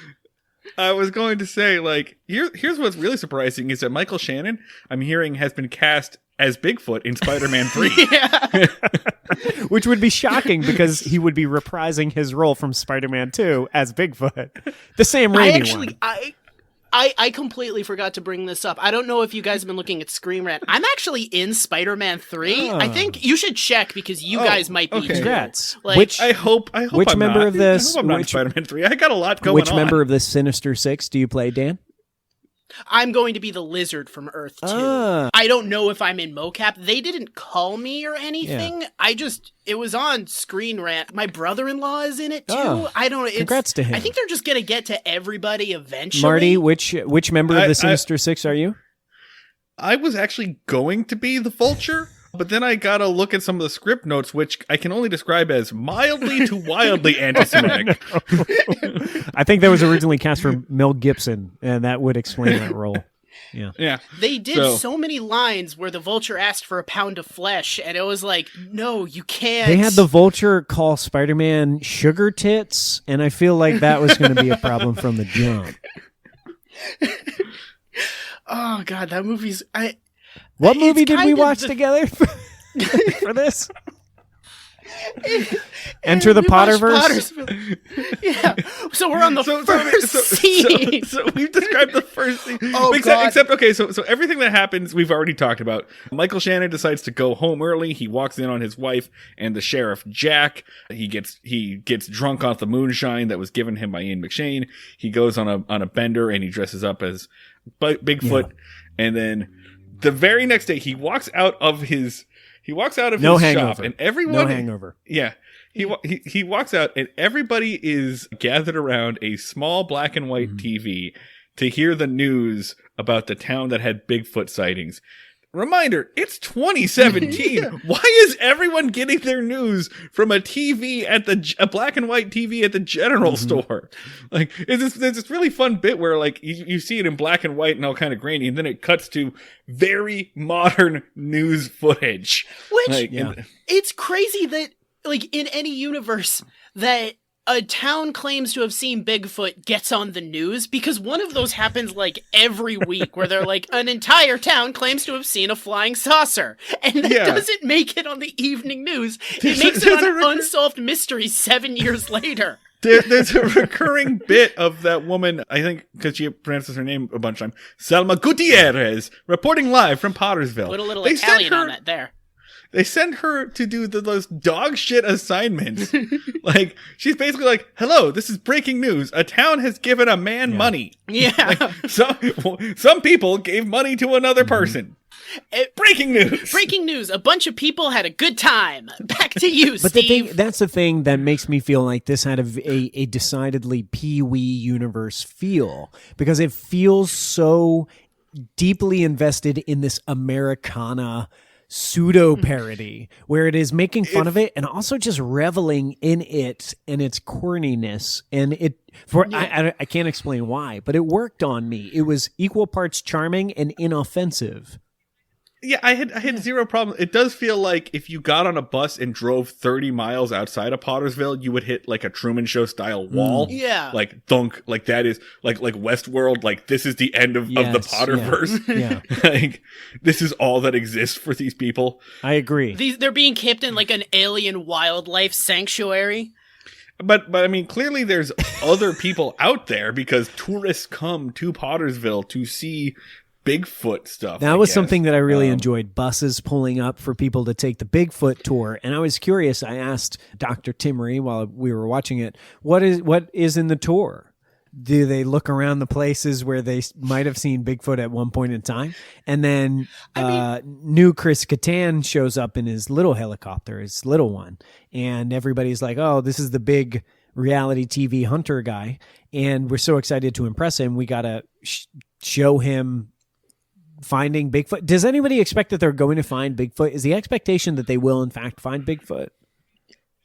I was going to say, here's what's really surprising is that Michael Shannon, I'm hearing, has been cast as Bigfoot in Spider-Man 3. Yeah. Which would be shocking because he would be reprising his role from Spider-Man 2 as Bigfoot. The Sam Raimi one. I completely forgot to bring this up. I don't know if you guys have been looking at Screen Rant. I'm actually in Spider-Man 3. I think you should check because you guys might be too. Congrats. I hope which I'm member not. of this? I hope I'm not in Spider-Man 3. I got a lot going on. Which member of the Sinister Six do you play, Dan? I'm going to be the lizard from Earth 2. I don't know if I'm in mocap. They didn't call me or anything. Yeah. It was on Screen Rant. My brother-in-law is in it too. Congrats to him. I think they're just going to get to everybody eventually. Marty, which member of the Sinister Six are you? I was actually going to be the Vulture, But then I gotta look at some of the script notes, which I can only describe as mildly to wildly anti-Semitic. I think that was originally cast for Mel Gibson, and that would explain that role. Yeah. They did so many lines where the Vulture asked for a pound of flesh, and it was like, no, you can't. They had the Vulture call Spider-Man sugar tits, and I feel like that was going to be a problem from the jump. Oh, God, that movie's... What movie did we watch together for this? Enter the Potterverse. Yeah. So we're on the first scene. So we've described the first scene. Oh, except okay, so everything that happens we've already talked about. Michael Shannon decides to go home early. He walks in on his wife and the sheriff Jack. He gets drunk off the moonshine that was given him by Ian McShane. He goes on a bender and he dresses up as Bigfoot. And then the very next day he walks out of his shop and everyone... No hangover. Yeah. He walks out and everybody is gathered around a small black and white TV to hear the news about the town that had Bigfoot sightings. Reminder, it's 2017. Why is everyone getting their news from a TV a black and white TV at the general store? Like, there's this really fun bit where like you see it in black and white and all kind of grainy, and then it cuts to very modern news footage. Which it's crazy that like in any universe that a town claims to have seen Bigfoot gets on the news, because one of those happens like every week where they're like, an entire town claims to have seen a flying saucer. And that doesn't make it on the evening news. It makes it on Unsolved Mysteries 7 years later. There's a recurring bit of that woman, I think, because she pronounces her name a bunch of times, Selma Gutierrez, reporting live from Pottersville. Put a little Italian on that there. They send her to do those dog shit assignments. Like, she's basically like, hello, this is breaking news. A town has given a man money. Yeah. Like, some people gave money to another person. Breaking news. Breaking news. A bunch of people had a good time. Back to you, but Steve. That's the thing that makes me feel like this had a decidedly Pee-wee universe feel, because it feels so deeply invested in this Americana pseudo parody where it is making fun of it and also just reveling in it and its corniness, and I can't explain why, but it worked on me. It was equal parts charming and inoffensive. Yeah, I had zero problem. It does feel like if you got on a bus and drove 30 miles outside of Pottersville, you would hit like a Truman Show style wall. Yeah. Like thunk, like that is like Westworld, like this is the end of the Potterverse. Yeah. Like this is all that exists for these people. I agree. They're being kept in like an alien wildlife sanctuary. But I mean, clearly there's other people out there because tourists come to Pottersville to see Bigfoot stuff. That was something that I really enjoyed. Buses pulling up for people to take the Bigfoot tour. And I was curious. I asked Dr. Timmery while we were watching it, what is in the tour? Do they look around the places where they might have seen Bigfoot at one point in time? And then new Chris Kattan shows up in his little helicopter, his little one. And everybody's like, oh, this is the big reality TV hunter guy. And we're so excited to impress him. We got to show him finding Bigfoot. Does anybody expect that they're going to find Bigfoot? Is the expectation that they will in fact find Bigfoot?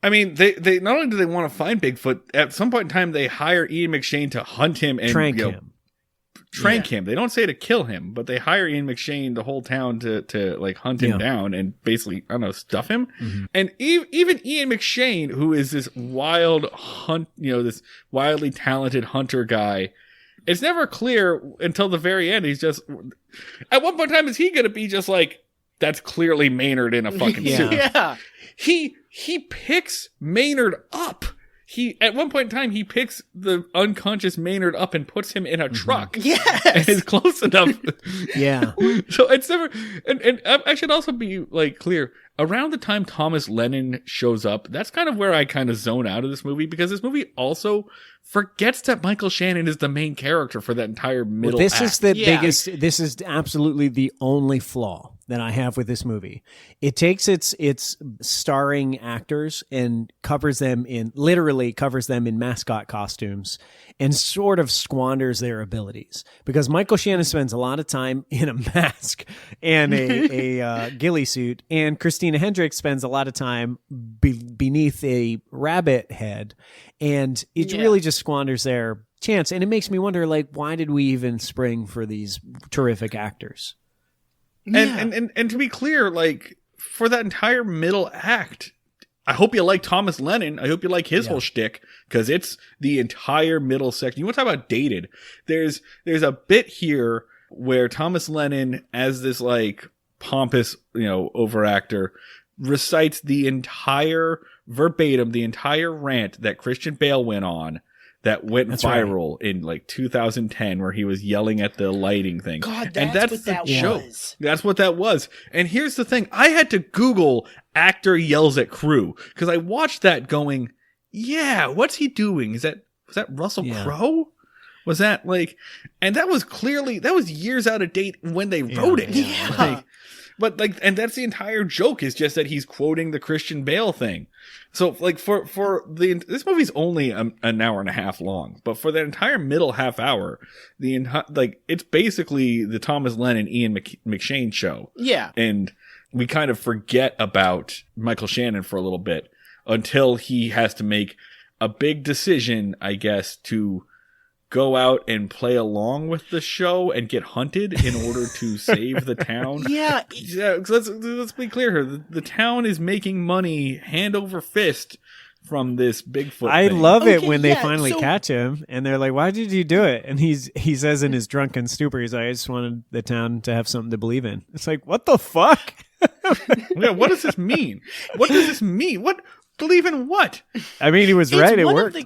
I mean, they not only do they want to find Bigfoot, at some point in time they hire Ian McShane to hunt him and trank him. They don't say to kill him, but they hire Ian McShane, the whole town, to like hunt him down and basically, I don't know, stuff him. Mm-hmm. And even Ian McShane, who is this wild this wildly talented hunter guy, it's never clear until the very end. He's just, at one point in time, is he going to be just like, that's clearly Maynard in a fucking suit. Yeah. He picks Maynard up. At one point in time, he picks the unconscious Maynard up and puts him in a truck. Yes. And it's close enough. Yeah. So it's never, and I should also be like clear, around the time Thomas Lennon shows up, that's kind of where I kind of zone out of this movie, because this movie also forgets that Michael Shannon is the main character for that entire middle act. This is the biggest, this is absolutely the only flaw. that I have with this movie. It takes its starring actors and literally covers them in mascot costumes and sort of squanders their abilities, because Michael Shannon spends a lot of time in a mask and a ghillie suit, and Christina Hendricks spends a lot of time beneath a rabbit head, and it really just squanders their chance. And it makes me wonder, like, why did we even spring for these terrific actors? And to be clear, like, for that entire middle act, I hope you like Thomas Lennon. I hope you like his whole shtick, because it's the entire middle section. You want to talk about dated? There's a bit here where Thomas Lennon, as this like pompous, overactor, recites the entire verbatim, the entire rant that Christian Bale went on, that went viral in like 2010, where he was yelling at the lighting thing. God, and that's that's what the that joke. was. That's what that was. And here's the thing. I had to Google actor yells at crew, because I watched that going, yeah, what's he doing? Was that Russell Crowe? Was that like, and that was years out of date when they wrote it. Yeah. And that's the entire joke, is just that he's quoting the Christian Bale thing. So like this movie's only an hour and a half long, but for the entire middle half hour, it's basically the Thomas Lennon, Ian McShane show. Yeah. And we kind of forget about Michael Shannon for a little bit until he has to make a big decision, I guess, to go out and play along with the show and get hunted in order to save the town. Yeah. Let's be clear here. The town is making money hand over fist from this Bigfoot I thing. love it when they finally catch him and they're like, why did you do it? And he says in his drunken stupor, he's like, I just wanted the town to have something to believe in. It's like, what the fuck? Yeah, what does this mean? What does this mean? What? Believe in what? I mean, he was right. It worked.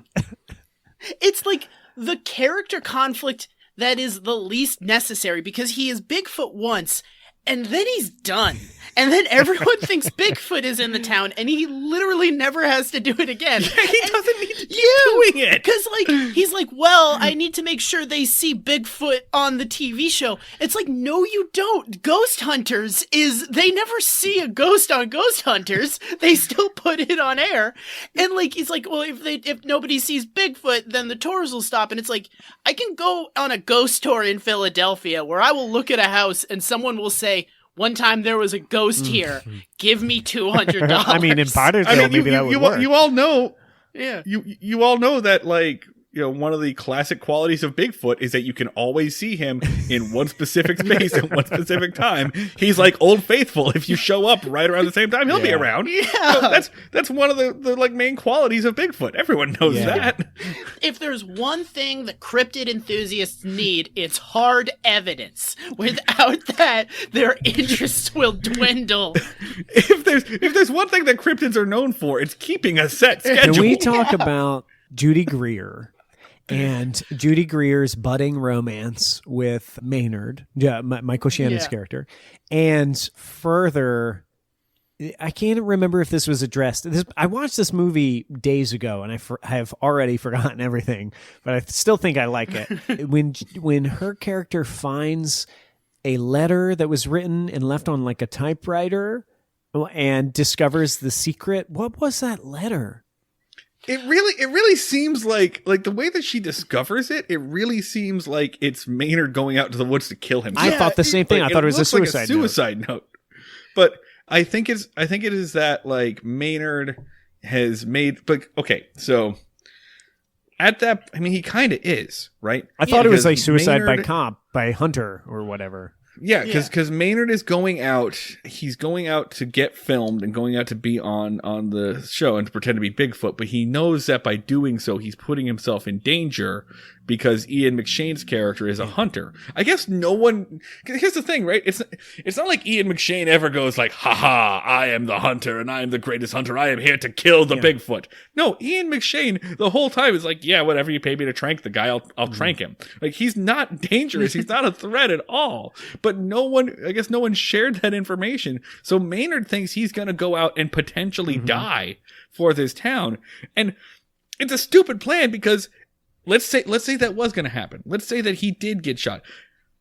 It's like the character conflict that is the least necessary, because he is Bigfoot once and then he's done. And then everyone thinks Bigfoot is in the town, and he literally never has to do it again. He doesn't need to keep doing it. Because, he's like, well, I need to make sure they see Bigfoot on the TV show. It's like, no, you don't. Ghost Hunters they never see a ghost on Ghost Hunters. They still put it on air. And, he's like, well, if nobody sees Bigfoot, then the tours will stop. And it's like, I can go on a ghost tour in Philadelphia where I will look at a house and someone will say, one time there was a ghost here. Give me $200. I mean, in Pottersville, maybe that would work. You all know, yeah. You all know that, one of the classic qualities of Bigfoot is that you can always see him in one specific space at one specific time. He's like Old Faithful. If you show up right around the same time, he'll be around. Yeah. So that's one of the main qualities of Bigfoot. Everyone knows that. If there's one thing that cryptid enthusiasts need, it's hard evidence. Without that, their interests will dwindle. If there's one thing that cryptids are known for, it's keeping a set schedule. Can we talk about Judy Greer? And Judy Greer's budding romance with Maynard, Michael Shannon's character. And further, I can't remember if this was addressed. I watched this movie days ago, and I have already forgotten everything, but I still think I like it. When her character finds a letter that was written and left on like a typewriter and discovers the secret, what was that letter? It really seems like the way that she discovers it. It really seems like it's Maynard going out to the woods to kill himself. I thought the same thing. I thought it was a suicide note. But I think it is that Maynard has made. But okay, so at that, I mean, he kind of is, right? I thought it was like suicide by Hunter or whatever. Yeah, because Maynard is going out. He's going out to get filmed and going out to be on the show and to pretend to be Bigfoot. But he knows that by doing so, he's putting himself in danger because Ian McShane's character is a hunter. I guess no one. Here's the thing, right? It's not like Ian McShane ever goes like, "Ha ha! I am the hunter and I am the greatest hunter. I am here to kill the Bigfoot." No, Ian McShane the whole time is like, "Yeah, whatever you pay me to trank the guy, I'll trank him." Like he's not dangerous. He's not a threat at all. But no one shared that information. So Maynard thinks he's going to go out and potentially die for this town. And it's a stupid plan because let's say that was going to happen. Let's say that he did get shot.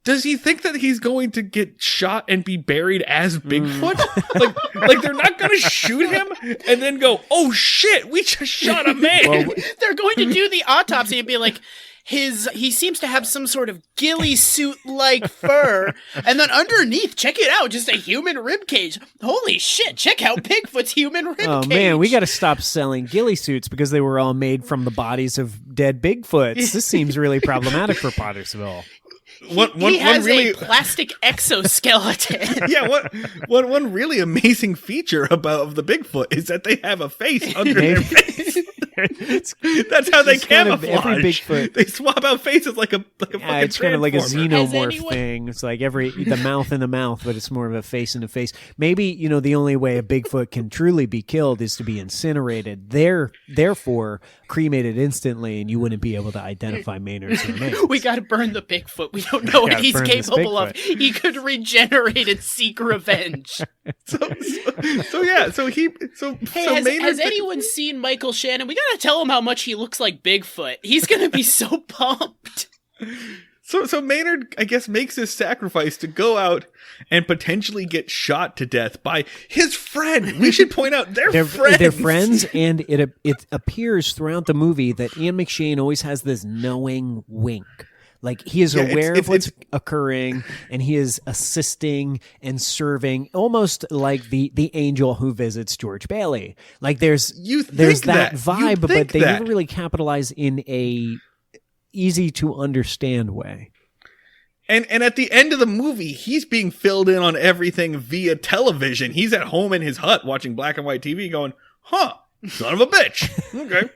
does he think that he's going to get shot and be buried as Bigfoot? like they're not going to shoot him and then go, oh shit, we just shot a man. Well, They're going to do the autopsy and be like, he seems to have some sort of ghillie suit-like fur, and then underneath, check it out, just a human rib cage. Holy shit, check out Bigfoot's human rib cage. oh man, we got to stop selling ghillie suits because they were all made from the bodies of dead Bigfoots. This seems really problematic for Pottersville. He has a plastic exoskeleton. Yeah, one really amazing feature of the Bigfoot is that they have a face under their face. That's how they It's kind of camouflage. every Bigfoot. They swap out faces like a fucking It's kind of like a transformer. xenomorph thing. It's like the mouth in the mouth, but it's more of a face in a face. Maybe, the only way a Bigfoot can truly be killed is to be incinerated. Therefore, cremated instantly, and you wouldn't be able to identify Maynard's remains. We gotta burn the Bigfoot. We don't know what Gotta he's burn this capable of. Bigfoot. He could regenerate and seek revenge. So Hey, Maynard has anyone seen Michael Shannon? We gotta tell him how much he looks like Bigfoot. He's gonna be so pumped. So Maynard, I guess, makes this sacrifice to go out and potentially get shot to death by his friend. We should point out they're friends. They're friends, and it appears throughout the movie that Ian McShane always has this knowing wink. Like, he is aware of what's occurring, and he is assisting and serving, almost like the angel who visits George Bailey. Like, there's that vibe, but they never really capitalize in a easy to understand way. And at the end of the movie, he's being filled in on everything via television. He's at home in his hut watching black and white TV going, huh, son of a bitch. Okay.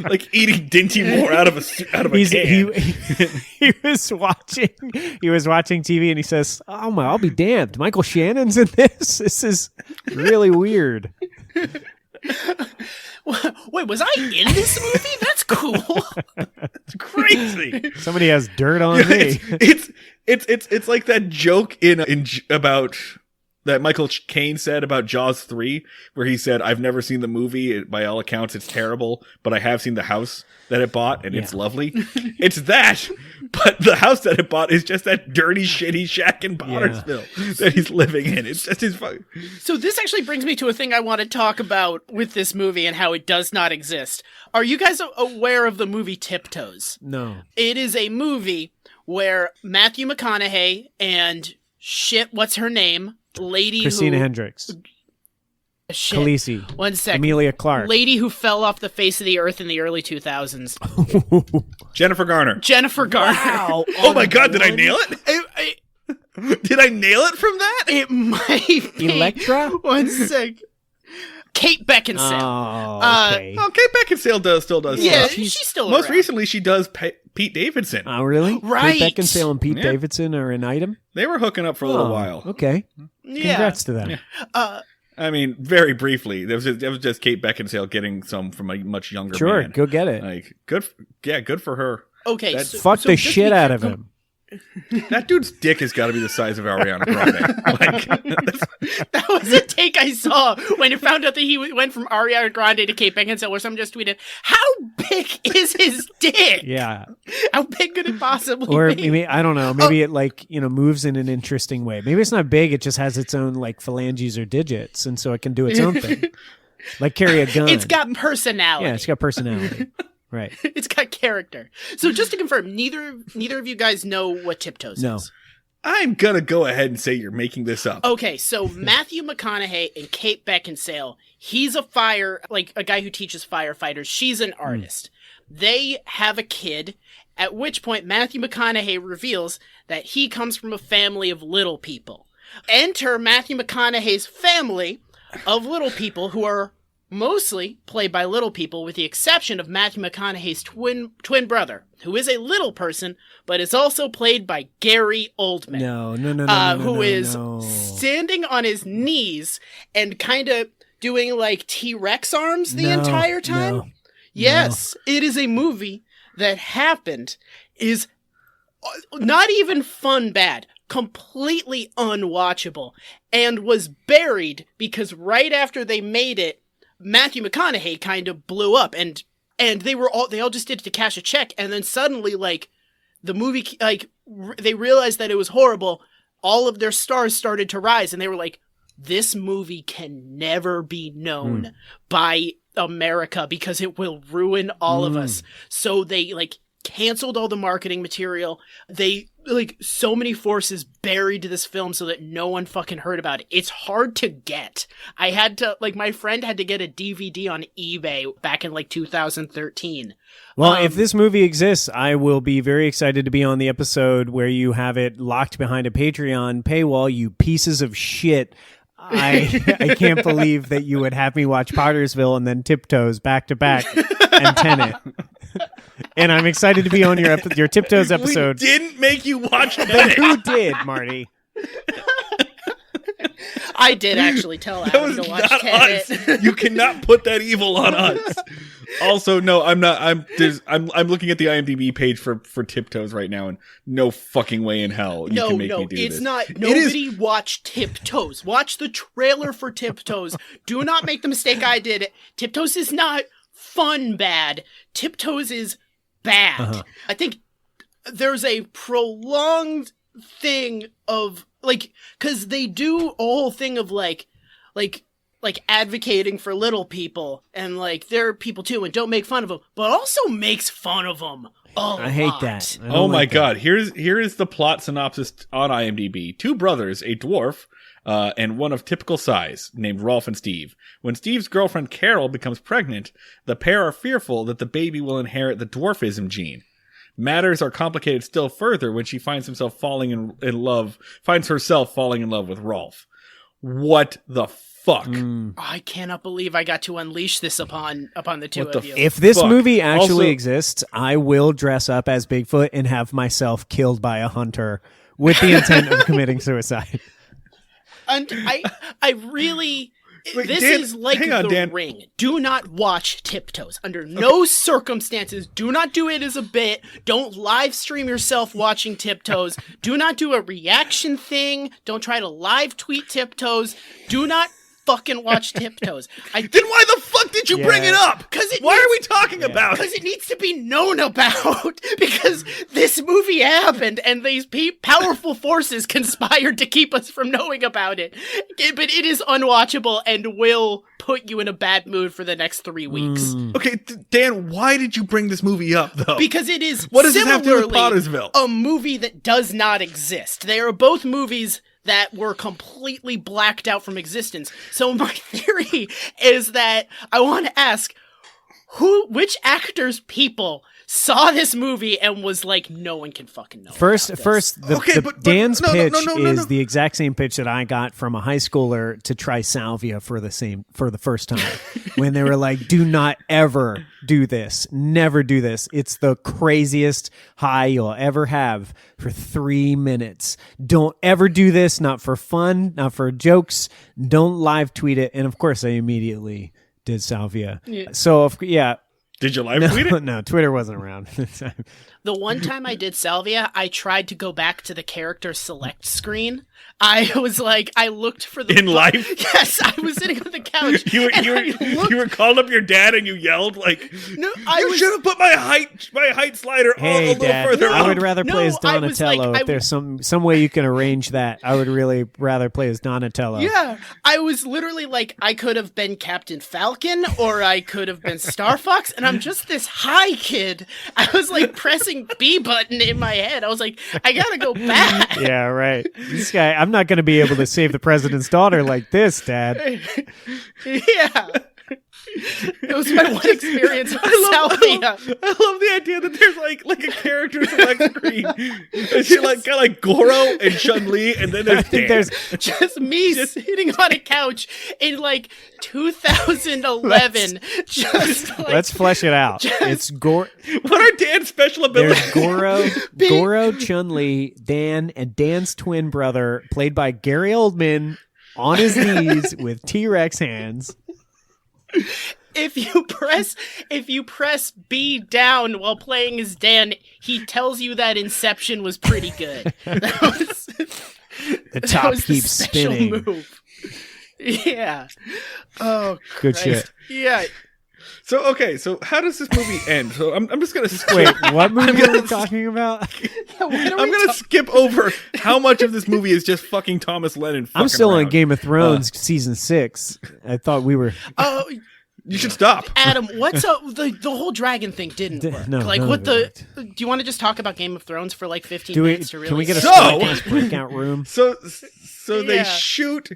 Like eating Dinty Moore out of a can. He was watching TV, and he says, "Oh my, I'll be damned. Michael Shannon's in this. This is really weird." Wait, was I in this movie? That's cool. It's crazy. Somebody has dirt on me. It's like that joke in about that Michael Caine said about Jaws 3, where he said, I've never seen the movie. By all accounts, it's terrible, but I have seen the house that it bought, and it's lovely. It's that, but the house that it bought is just that dirty, shitty shack in Pottersville that he's living in. It's just his fucking... So this actually brings me to a thing I want to talk about with this movie and how it does not exist. Are you guys aware of the movie Tiptoes? No. It is a movie where Matthew McConaughey and what's her name? Christina Hendricks. Khaleesi. 1 second. Amelia Clark. Lady who fell off the face of the earth in the early 2000s. Jennifer Garner. Wow. Oh my God, did I nail it? Did I nail it from that? It might be. Electra? 1 sec. Kate Beckinsale. Oh, okay. Kate Beckinsale still does Yeah, stuff. she's still Most around. recently, she does Pete Davidson. Oh, really? Right. Kate Beckinsale and Pete Yeah. Davidson are an item? They were hooking up for a little while. Okay. Yeah. Congrats to them. I mean, very briefly, there was just Kate Beckinsale getting some from a much younger Sure, man. go get it. Like, good for her. Okay. That's- Fuck the just shit be out of clear- him. That dude's dick has got to be the size of Ariana Grande. That was a take I saw when it found out that he went from Ariana Grande to Kate Beckinsale, where someone just tweeted, "How big is his dick? Yeah. How big could it possibly Or be?" maybe, I don't know, maybe it moves in an interesting way. Maybe it's not big, it just has its own phalanges or digits, and so it can do its own thing. Like carry a gun. It's got personality. Yeah, it's got personality. Right. It's got character. So just to confirm, neither of you guys know what Tiptoes No. is. I'm going to go ahead and say you're making this up. Okay, so Matthew McConaughey and Kate Beckinsale, he's a guy who teaches firefighters. She's an artist. They have a kid, at which point Matthew McConaughey reveals that he comes from a family of little people. Enter Matthew McConaughey's family of little people who are mostly played by little people, with the exception of Matthew McConaughey's twin brother, who is a little person, but is also played by Gary Oldman. Who is standing on his knees and kind of doing T-Rex arms the entire time. No. Yes, it is a movie that happened, is not even fun bad, completely unwatchable, and was buried because right after they made it, Matthew McConaughey kind of blew up, and they all just did it to cash a check, and then suddenly the movie they realized that it was horrible, all of their stars started to rise, and they were like, this movie can never be known by America because it will ruin all of us. So they like canceled all the marketing material. They like so many forces buried this film so that no one fucking heard about it. It's hard to get. I had to like my friend had to get a DVD on eBay back in like 2013. Well, if this movie exists, I will be very excited to be on the episode where you have it locked behind a Patreon paywall, you pieces of shit. I can't believe that you would have me watch Pottersville and then Tiptoes back to back and Tenet. And I'm excited to be on your Tiptoes episode. We didn't make you watch Then that. who did, Marty? I did actually tell That Adam was to watch not Tenet. us. You cannot put that evil on us. Also, no, I'm not. I'm looking at the IMDb page for Tiptoes right now, and no fucking way in hell you can make me do this. It's not. Nobody watch Tiptoes. Watch the trailer for Tiptoes. Do not make the mistake I did. Tiptoes is not fun bad. Tiptoes is bad. I think there's a prolonged thing of like, because they do a whole thing of like advocating for little people, and like they're people too, and don't make fun of them, but also makes fun of them. I hate that. I don't Oh my like that. god! Here is the plot synopsis on IMDb. Two brothers, a dwarf, and one of typical size, named Rolf and Steve. When Steve's girlfriend Carol becomes pregnant, the pair are fearful that the baby will inherit the dwarfism gene. Matters are complicated still further when she finds herself falling in love with Rolf. What the fuck? I cannot believe I got to unleash this upon the two What of the you. If this Fuck. movie actually Also- exists, I will dress up as Bigfoot and have myself killed by a hunter with the intent of committing suicide. And I really. Wait, this Dan, is like hang on, The Dan. Ring. Do not watch Tiptoes. Under no circumstances. Do not do it as a bit. Don't live stream yourself watching Tiptoes. Do not do a reaction thing. Don't try to live tweet Tiptoes. Do not fucking watch Tiptoes. Then why the fuck did you bring it up? Why are we talking about it? Because it needs to be known about. Because this movie happened and these powerful forces conspired to keep us from knowing about it. But it is unwatchable and will put you in a bad mood for the next 3 weeks. Okay, Dan, why did you bring this movie up, though? Because it is What does this have to do with similarly Pottersville? a movie that does not exist. They are both movies that were completely blacked out from existence. So my theory is that I want to ask which actors people saw this movie and was like, no one can fucking know. First, about this. Okay, but Dan's no, pitch no. is the exact same pitch that I got from a high schooler to try salvia for the first time. When they were like, "Do not ever do this. Never do this. It's the craziest high you'll ever have for 3 minutes. Don't ever do this. Not for fun. Not for jokes. Don't live tweet it." And of course, I immediately did salvia. Yeah. So Did you live tweet it? No, Twitter wasn't around. The one time I did salvia, I tried to go back to the character select screen. I was like, I looked for the In life? Yes, I was sitting on the couch. You and I looked- were calling up your dad and you yelled like, No, "You should have put my height slider a Hey, little Dad, further I up." would rather play No, as I was like- Donatello. I If there's some way you can arrange that, I would really rather play as Donatello. Yeah, I was literally like, I could have been Captain Falcon or I could have been Star Fox, and I'm just this high kid. I was like pressing B button in my head. I was like, I gotta go back. Yeah, right. This guy, I'm not going to be able to save the president's daughter like this, Dad. Yeah. It was my one experience with salvia. I love the idea that there's like a character select screen. And you're like got like Goro and Chun-Li, and then I there's think Dan. there's Just me sitting on a couch in like 2011. let's flesh it out. It's What are Dan's special abilities? there's Goro, Chun-Li, Dan, and Dan's twin brother, played by Gary Oldman, on his knees with T-Rex hands. If you press B down while playing as Dan, he tells you that Inception was pretty good. That was The top the keeps special spinning. move. Yeah. Oh, Good Christ. shit. Yeah. So how does this movie end? So I'm just gonna skip. Wait, what movie gonna are we talking about? I'm gonna skip over how much of this movie is just fucking Thomas Lennon. I'm still around. on Game of Thrones season 6. I thought we were. Oh, You should stop. Adam, what's up? The whole dragon thing didn't work. No, like, none what of the? it Do you want to just talk about Game of Thrones for like 15 Do we? minutes to really? Can we get a So- podcast breakout room? So they Yeah. shoot.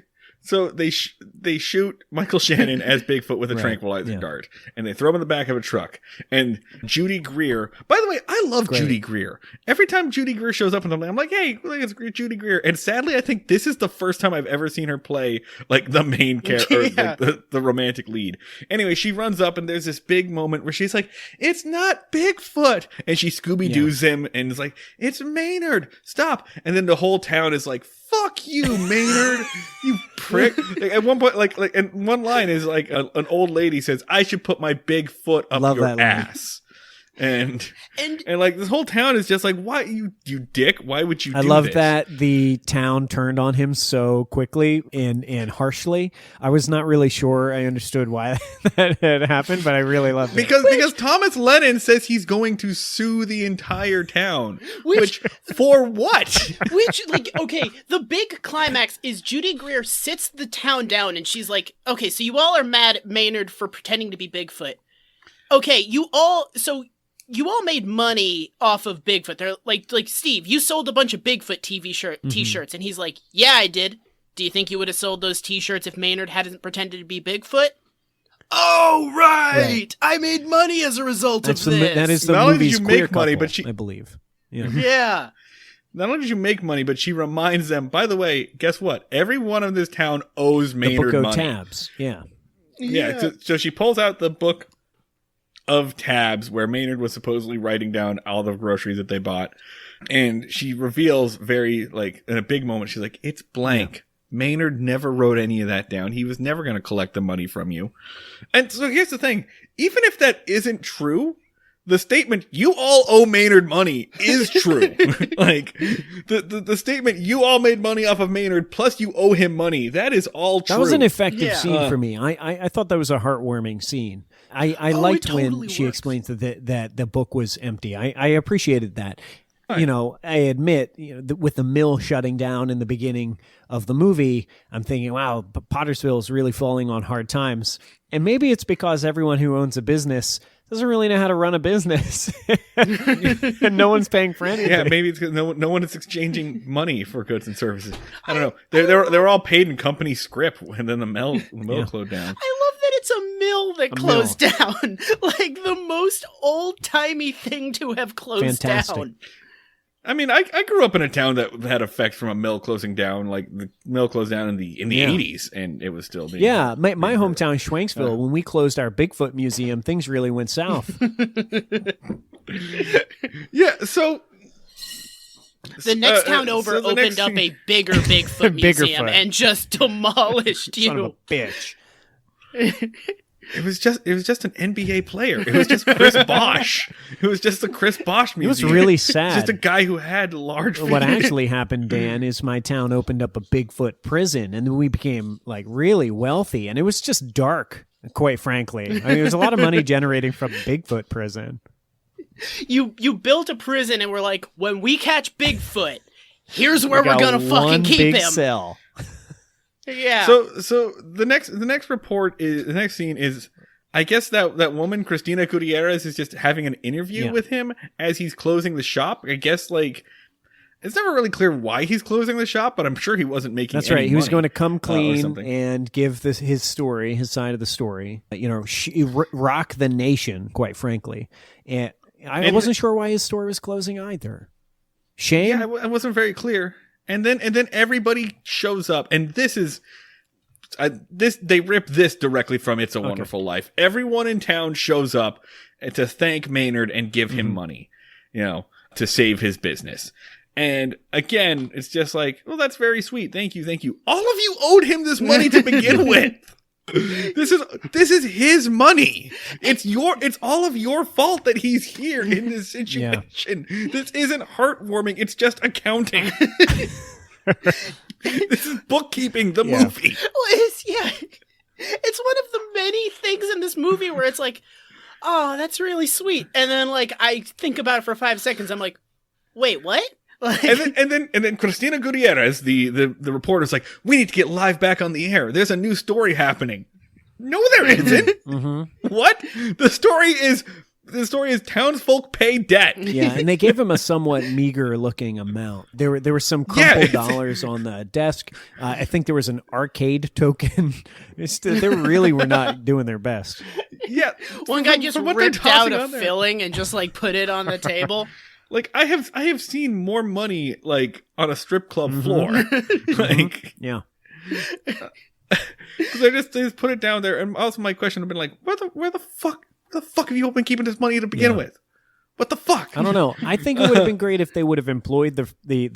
So they shoot Michael Shannon as Bigfoot with a Right, tranquilizer yeah. dart, and they throw him in the back of a truck. And Judy Greer. By the way, I love Great. Judy Greer. Every time Judy Greer shows up in something, I'm like, hey, look, it's Judy Greer. And sadly, I think this is the first time I've ever seen her play like the main character, Yeah. like the romantic lead. Anyway, she runs up, and there's this big moment where she's like, "It's not Bigfoot," and she Scooby Doo's him, and is like, "It's Maynard, stop!" And then the whole town is like, "Fuck you, Maynard, you prick!" Like, at one point, like, and one line is like an old lady says, "I should put my big foot up Love your that line. ass," and And like this whole town is just like, "Why you dick? Why would you?" I do love this? that the town turned on him so quickly and harshly. I was not really sure I understood why that had happened, but I really loved it. Because Thomas Lennon says he's going to sue the entire town. Which- For what? which, like, okay, the big climax is Judy Greer sits the town down and she's like, "Okay, so you all are mad at Maynard for pretending to be Bigfoot. Okay, you all made money off of Bigfoot. They're like Steve, you sold a bunch of Bigfoot t-shirts, and he's like, "Yeah, I did. Do you think you would have sold those t-shirts if Maynard hadn't pretended to be Bigfoot?" Oh, right. I made money as a result That's of this. that is the Not only did movie's you queer make money, couple, but she- I believe. Yeah. Yeah. Not only did you make money, but she reminds them, by the way, guess what? Everyone in this town owes The Maynard book of money. tabs. Yeah. Yeah, so she pulls out the book of tabs where Maynard was supposedly writing down all the groceries that they bought. And she reveals very, like, in a big moment, she's like, "It's blank. Maynard never wrote any of that down. He was never going to collect the money from you." And so here's the thing. Even if that isn't true, the statement, "You all owe Maynard money," is true. Like, the statement, "You all made money off of Maynard, plus you owe him money," that is all true. That was an effective Yeah. scene for me. I thought that was a heartwarming scene. I Oh, liked it totally when she works. explained that the book was empty. I appreciated that. Right. You know, I admit, with the mill shutting down in the beginning of the movie, I'm thinking, wow, Pottersville is really falling on hard times. And maybe it's because everyone who owns a business doesn't really know how to run a business, and no one's paying for anything. Yeah, maybe it's because no one is exchanging money for goods and services. I don't know. They're all paid in company script, and then the mill closed down. I love that it's a mill that closed down. Like the most old-timey thing to have closed Fantastic. down. I mean, I grew up in a town that had effects from a mill closing down. Like the mill closed down in the Yeah. 80s, and it was still being. Yeah, my hometown, Schwanksville, when we closed our Bigfoot museum, things really went south. Yeah. So The next town over so the opened next up thing- a bigger Bigfoot museum Biggerfoot. and just demolished Son of you. a bitch. It was just an NBA player. It was just Chris Bosh. It was just the Chris Bosh It was museum. really Just a sad. guy who had large. What fingers. actually happened, Dan, is my town opened up a Bigfoot prison, and then we became like really wealthy, and it was just dark, quite frankly. I mean, there was a lot of money generating from Bigfoot prison. You built a prison and we're like, when we catch Bigfoot, here's where We we're got gonna fucking one keep big him. cell. Yeah. So the next scene is, I guess that woman Christina Gutierrez is just having an interview Yeah. with him as he's closing the shop. I guess like it's never really clear why he's closing the shop, but I'm sure he wasn't making. That's any right. He was money, going to come or clean something. and give his story, his side of the story. Rock the nation, quite frankly. And I And- wasn't sure why his store was closing either. Shame. Yeah, it wasn't very clear. And then everybody shows up, and this is they rip this directly from It's a Wonderful Life. Everyone in town shows up to thank Maynard and give him money, to save his business. And again, it's just like, well, that's very sweet. Thank you. All of you owed him this money to begin with. This is his money. It's all of your fault that he's here in this situation. This isn't heartwarming. It's just accounting. This is bookkeeping, the movie. Well, it's one of the many things in this movie where it's like, oh, that's really sweet. And then like I think about it for 5 seconds. I'm like, wait, what? Like, And then Cristina Gutierrez, the reporter's like, we need to get live back on the air. There's a new story happening. No, there isn't. What? The story is townsfolk pay debt. Yeah, and they gave him a somewhat meager looking amount. There were some crumpled dollars on the desk. I think there was an arcade token. They really were not doing their best. Yeah, one guy just from what they're ripped out tossing a on there. filling and just like put it on the table. Like I have seen more money like on a strip club floor. Like Yeah. they just put it down there. And also my question would have been like, where the fuck have you all been keeping this money to begin with? What the fuck? I don't know. I think it would have been great if they would have employed the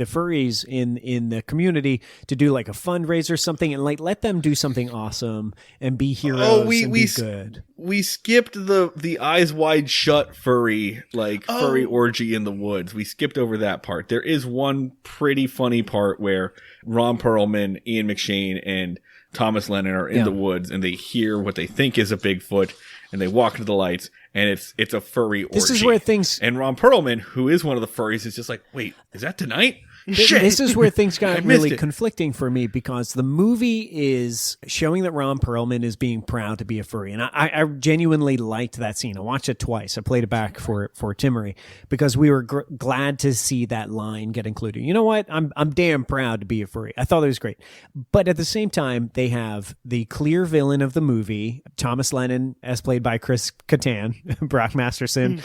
furries in the community to do like a fundraiser or something, and like let them do something awesome and be heroes and be good. We skipped the eyes wide shut furry orgy in the woods. We skipped over that part. There is one pretty funny part where Ron Perlman, Ian McShane, and Thomas Lennon are in the woods and they hear what they think is a Bigfoot and they walk into the lights and it's a furry orgy. This is where things... And Ron Perlman, who is one of the furries, is just like, wait, is that tonight? Shit. This is where things got really it. conflicting for me, because the movie is showing that Ron Perlman is being proud to be a furry. And I genuinely liked that scene. I watched it twice. I played it back for Timmery because we were glad to see that line get included. You know what? I'm damn proud to be a furry. I thought it was great. But at the same time, they have the clear villain of the movie, Thomas Lennon, as played by Chris Kattan, Brock Masterson,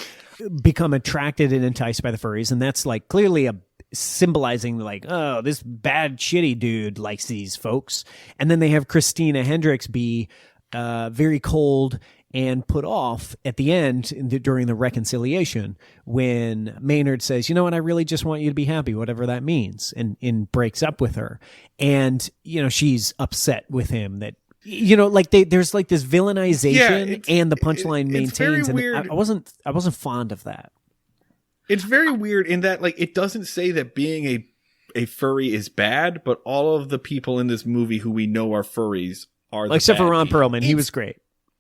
become attracted and enticed by the furries. And that's like clearly symbolizing like, oh, this bad shitty dude likes these folks. And then they have Christina Hendricks be very cold and put off at the end during the reconciliation when Maynard says, you know what, I really just want you to be happy, whatever that means, and breaks up with her. And she's upset with him that like there's like this villainization, and the punchline maintains, and weird. I wasn't fond of that. It's very weird in that, like, it doesn't say that being a furry is bad, but all of the people in this movie who we know are furries are the except for bad Ron people. Perlman. He was great.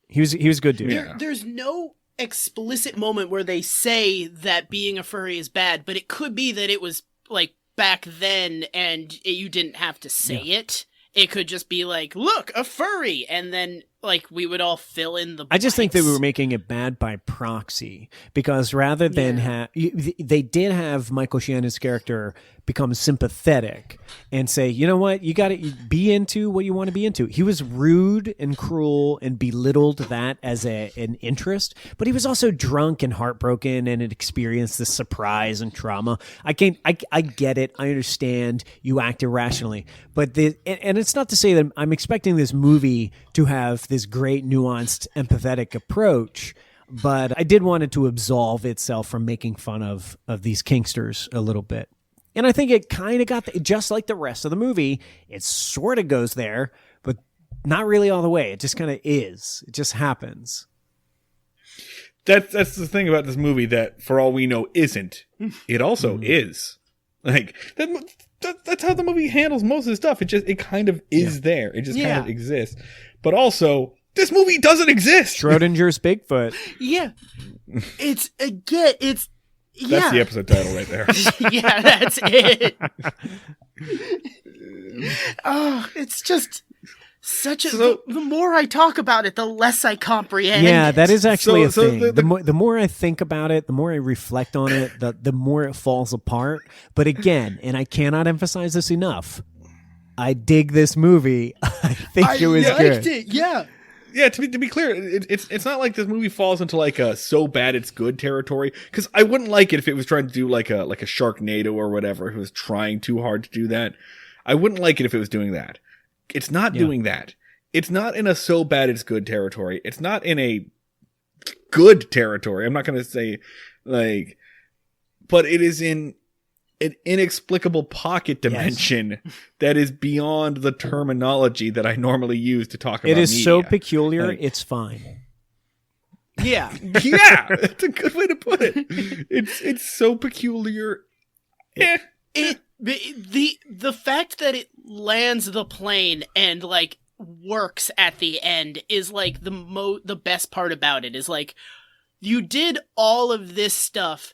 He was good, dude. Yeah. There's no explicit moment where they say that being a furry is bad, but it could be that it was like back then and you didn't have to say it. It could just be like, look, a furry, and then like we would all fill in the blanks. I just think they were making it bad by proxy, because rather than they did have Michael Shannon's character become sympathetic and say, you know what, you got to be into what you want to be into. He was rude and cruel and belittled that as an interest, but he was also drunk and heartbroken and had experienced this surprise and trauma. I get it. I understand you act irrationally, but and it's not to say that I'm expecting this movie to have this great nuanced empathetic approach, but I did want it to absolve itself from making fun of these kinksters a little bit. And I think it kind of got just like the rest of the movie, it sort of goes there, but not really all the way. It just kind of is. It just happens. That's the thing about this movie that, for all we know, isn't. It also is. Like that's how the movie handles most of the stuff. It kind of is there. It just kind of exists. But also, this movie doesn't exist. Schrodinger's Bigfoot. Yeah. It's That's the episode title right there. Yeah, that's it. Oh, it's just such a. The more I talk about it, the less I comprehend. Yeah, it. that is actually a So thing. The more I think about it, the more I reflect on it, the more it falls apart. But again, and I cannot emphasize this enough, I dig this movie. I think it was good. It, yeah. Yeah, to be clear, it's not like this movie falls into like a so bad it's good territory, because I wouldn't like it if it was trying to do like a Sharknado or whatever. If it was trying too hard to do that, I wouldn't like it if it was doing that. It's not doing that. It's not in a so bad it's good territory. It's not in a good territory. I'm not going to say like, but it is in an inexplicable pocket dimension that is beyond the terminology that I normally use to talk about it is media. so peculiar, Like, it's fine. Yeah. yeah, that's a good way to put it. It's so peculiar. The fact that it lands the plane and like works at the end is like the best part about it is like you did all of this stuff,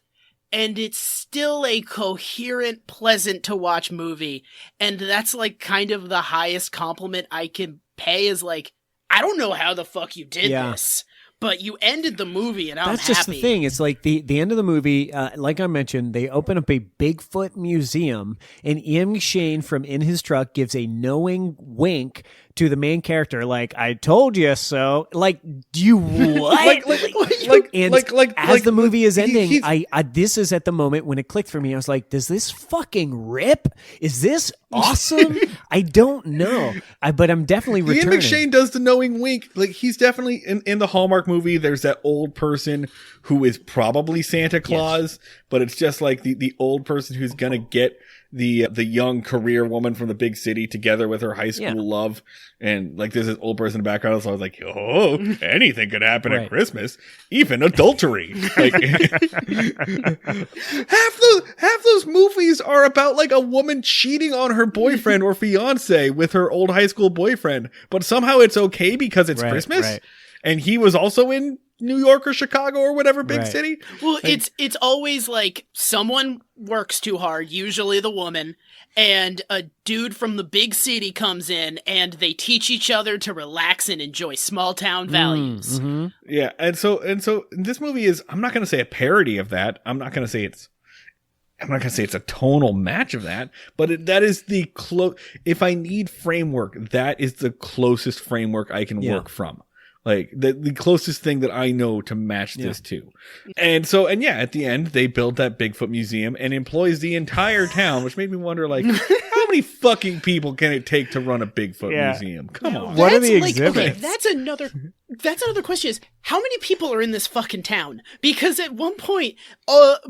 and it's still a coherent, pleasant to watch movie. And that's like kind of the highest compliment I can pay is like, I don't know how the fuck you did this, but you ended the movie and I'm That's happy. just the thing. It's like the end of the movie, like I mentioned, they open up a Bigfoot museum, and Ian McShane from In His Truck gives a knowing wink to the main character, like, I told you so. Like, do you what? As the movie is ending, I this is at the moment when it clicked for me. I was like, does this fucking rip? Is this awesome? I don't know. But I'm definitely returning. Ian McShane does the knowing wink. Like, he's definitely in the Hallmark movie. There's that old person who is probably Santa Claus, but it's just like the old person who's gonna get the young career woman from the big city together with her high school love. And like, there's this old person in the background. So I was like, oh, anything could happen at Christmas, even adultery. Like, half those movies are about like a woman cheating on her boyfriend or fiance with her old high school boyfriend, but somehow it's okay because it's Christmas. Right. And he was also in New York or Chicago or whatever big city. Well, like, it's always like someone works too hard, usually the woman, and a dude from the big city comes in and they teach each other to relax and enjoy small town values. Mm-hmm. Yeah, and so this movie is, I'm not going to say a parody of that. I'm not going to say it's a tonal match of that, but that is the if I need framework, that is the closest framework I can work from. Like the closest thing that I know to match this to. And at the end they build that Bigfoot museum and employs the entire town, which made me wonder, like, how many fucking people can it take to run a Bigfoot museum? Come on. What are the exhibits? Okay, that's another question is, how many people are in this fucking town? Because at one point,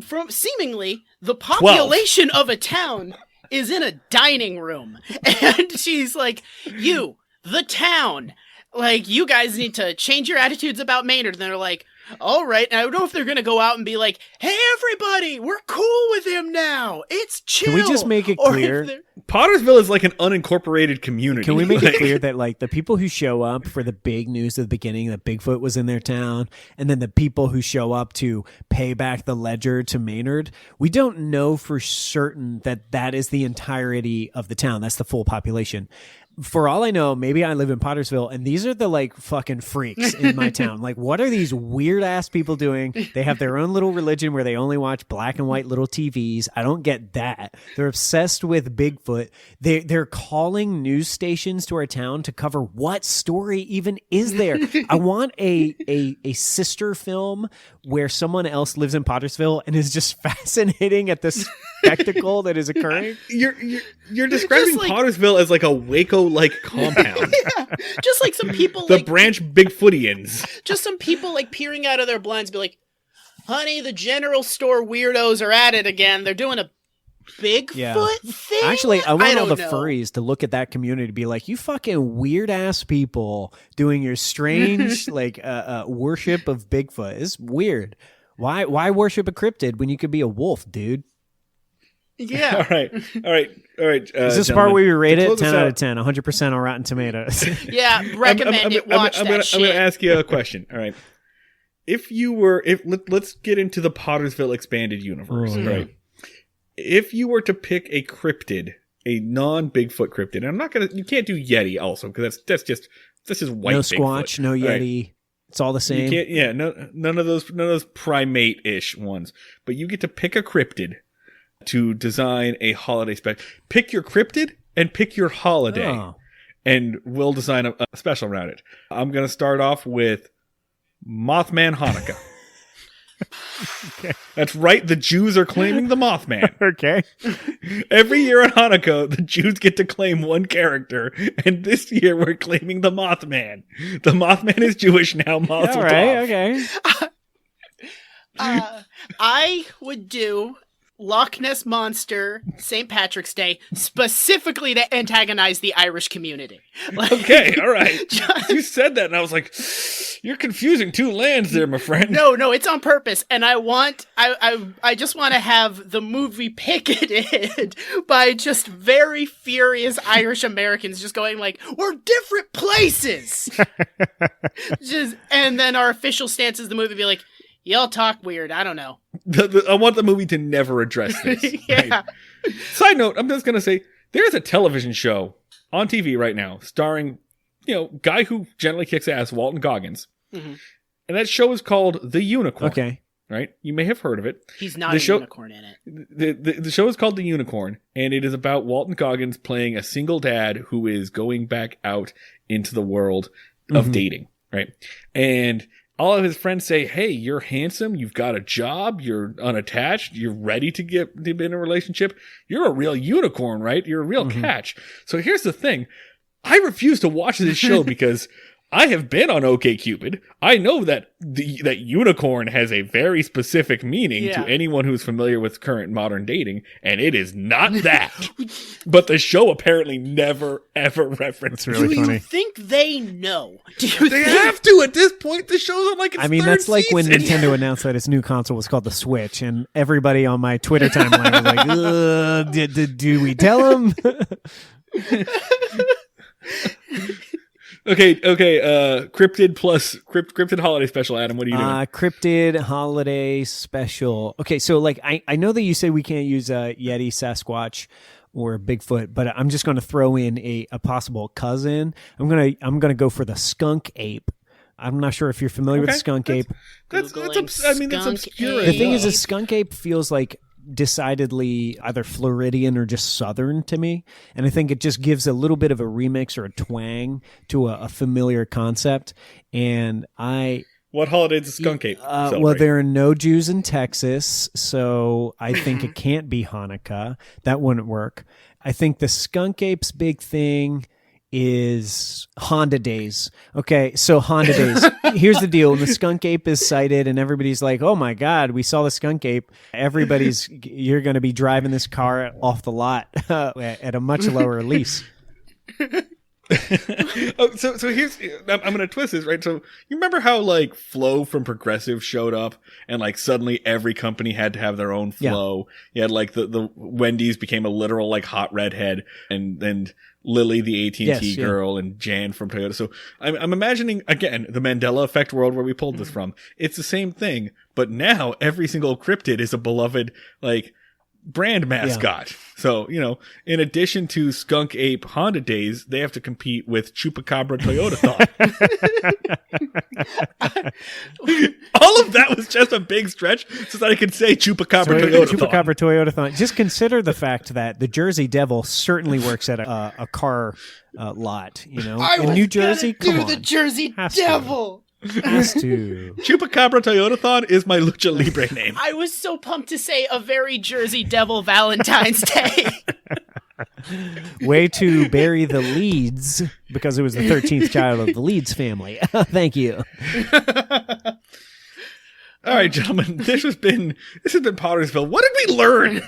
from seemingly the population of a town is in a dining room. And she's like, you, the town, like, you guys need to change your attitudes about Maynard. And they're like, all right. And I don't know if they're going to go out and be like, hey, everybody, we're cool with him now. It's chill. Can we just make it clear? Pottersville is like an unincorporated community. Can we make it clear that, like, the people who show up for the big news at the beginning that Bigfoot was in their town, and then the people who show up to pay back the ledger to Maynard, we don't know for certain that is the entirety of the town. That's the full population. For all I know, maybe I live in Pottersville, and these are the, like, fucking freaks in my town. Like, what are these weird-ass people doing? They have their own little religion where they only watch black and white little TVs. I don't get that. They're obsessed with Bigfoot. They're calling news stations to our town to cover what story even is there. I want a sister film where someone else lives in Pottersville and is just fascinating at the spectacle that is occurring. You're describing like, Pottersville as like a Waco-like compound. Just like some people, the branch Bigfootians. Just some people like peering out of their blinds, be like, honey, the general store weirdos are at it again. They're doing a Bigfoot thing? Actually, I want all the furries to look at that community to be like, you fucking weird ass people doing your strange like worship of Bigfoot. It's weird. Why worship a cryptid when you could be a wolf, dude? Yeah. All right. Is this part where we rate it? 10 out of 10, 100% on Rotten Tomatoes. Yeah, recommend it. Watch that shit. I'm going to ask you a question. All right. Let's get into the Pottersville expanded universe, right? If you were to pick a cryptid, a non-Bigfoot cryptid, and you can't do Yeti also, because that's just white no Bigfoot. Squatch, no Yeti. Right. It's all the same. You can't, none of those primate-ish ones. But you get to pick a cryptid to design a holiday spec. Pick your cryptid and pick your holiday, and we'll design a special around it. I'm going to start off with Mothman Hanukkah. Okay. That's right. The Jews are claiming the Mothman. Okay. Every year on Hanukkah, the Jews get to claim one character, and this year we're claiming the Mothman. The Mothman is Jewish now. Mazel tov. Okay. I would do Loch Ness Monster, St. Patrick's Day, specifically to antagonize the Irish community. Like, okay, all right. You said that, and I was like, you're confusing two lands there, my friend. No, it's on purpose, and I just want to have the movie picketed by just very furious Irish Americans just going like, we're different places! And then our official stance is the movie be like, Y'all talk weird. I don't know. I want the movie to never address this. Yeah. Right? Side note, I'm just going to say, there's a television show on TV right now starring, guy who generally kicks ass, Walton Goggins. Mm-hmm. And that show is called The Unicorn. Okay. Right? You may have heard of it. He's not a unicorn in it. The show is called The Unicorn, and it is about Walton Goggins playing a single dad who is going back out into the world of dating, right? And all of his friends say, hey, you're handsome, you've got a job, you're unattached, you're ready to be in a relationship. You're a real unicorn, right? You're a real catch. So here's the thing. I refuse to watch this show because I have been on OkCupid. I know that that unicorn has a very specific meaning to anyone who's familiar with current modern dating, and it is not that. But the show apparently never, ever references it. Really Do funny. you think they know? They have to at this point. The show's on like its third That's like when season. Nintendo announced that its new console was called the Switch, and everybody on my Twitter timeline was like, do we tell them? Okay. Cryptid holiday special. Adam, what are you doing? Cryptid holiday special. Okay, so like I know that you say we can't use Yeti, Sasquatch, or Bigfoot, but I'm just going to throw in a possible cousin. I'm gonna go for the skunk ape. I'm not sure if you're familiar with skunk ape. That's Googling that's skunk obscure. ape. The thing is, a skunk ape feels like decidedly either Floridian or just Southern to me, and I think it just gives a little bit of a remix or a twang to a familiar concept. And What holiday does skunk ape well, celebrate? there are no Jews in Texas, so I think it can't be Hanukkah. That wouldn't work. I think the skunk ape's big thing is Honda Days. Okay, so Honda Days. Here's the deal. When the skunk ape is sighted and everybody's like, oh my God, we saw the skunk ape. You're going to be driving this car off the lot at a much lower lease. So here's I'm going to twist this, right? So you remember how like Flo from Progressive showed up and like suddenly every company had to have their own Flo. You had like the Wendy's became a literal like hot redhead, and Lily the AT&T girl, and Jan from Toyota. So I'm imagining again the Mandela effect world where we pulled this from. It's the same thing, but now every single cryptid is a beloved like brand mascot. So, in addition to Skunk Ape Honda Days, they have to compete with Chupacabra Toyota Thon. All of that was just a big stretch so that I could say Chupacabra Toyota Thon. Chupacabra Toyota Thon. Just consider the fact that the Jersey Devil certainly works at a car lot, in New Jersey. Come on. the Jersey Has to. Devil. Has to. Chupacabra Toyota Thon is my Lucha Libre name. I was so pumped to say a very Jersey Devil Valentine's Day. Way to bury the Leeds because it was the 13th child of the Leeds family. Thank you. All right, gentlemen, this has been Pottersville. What did we learn?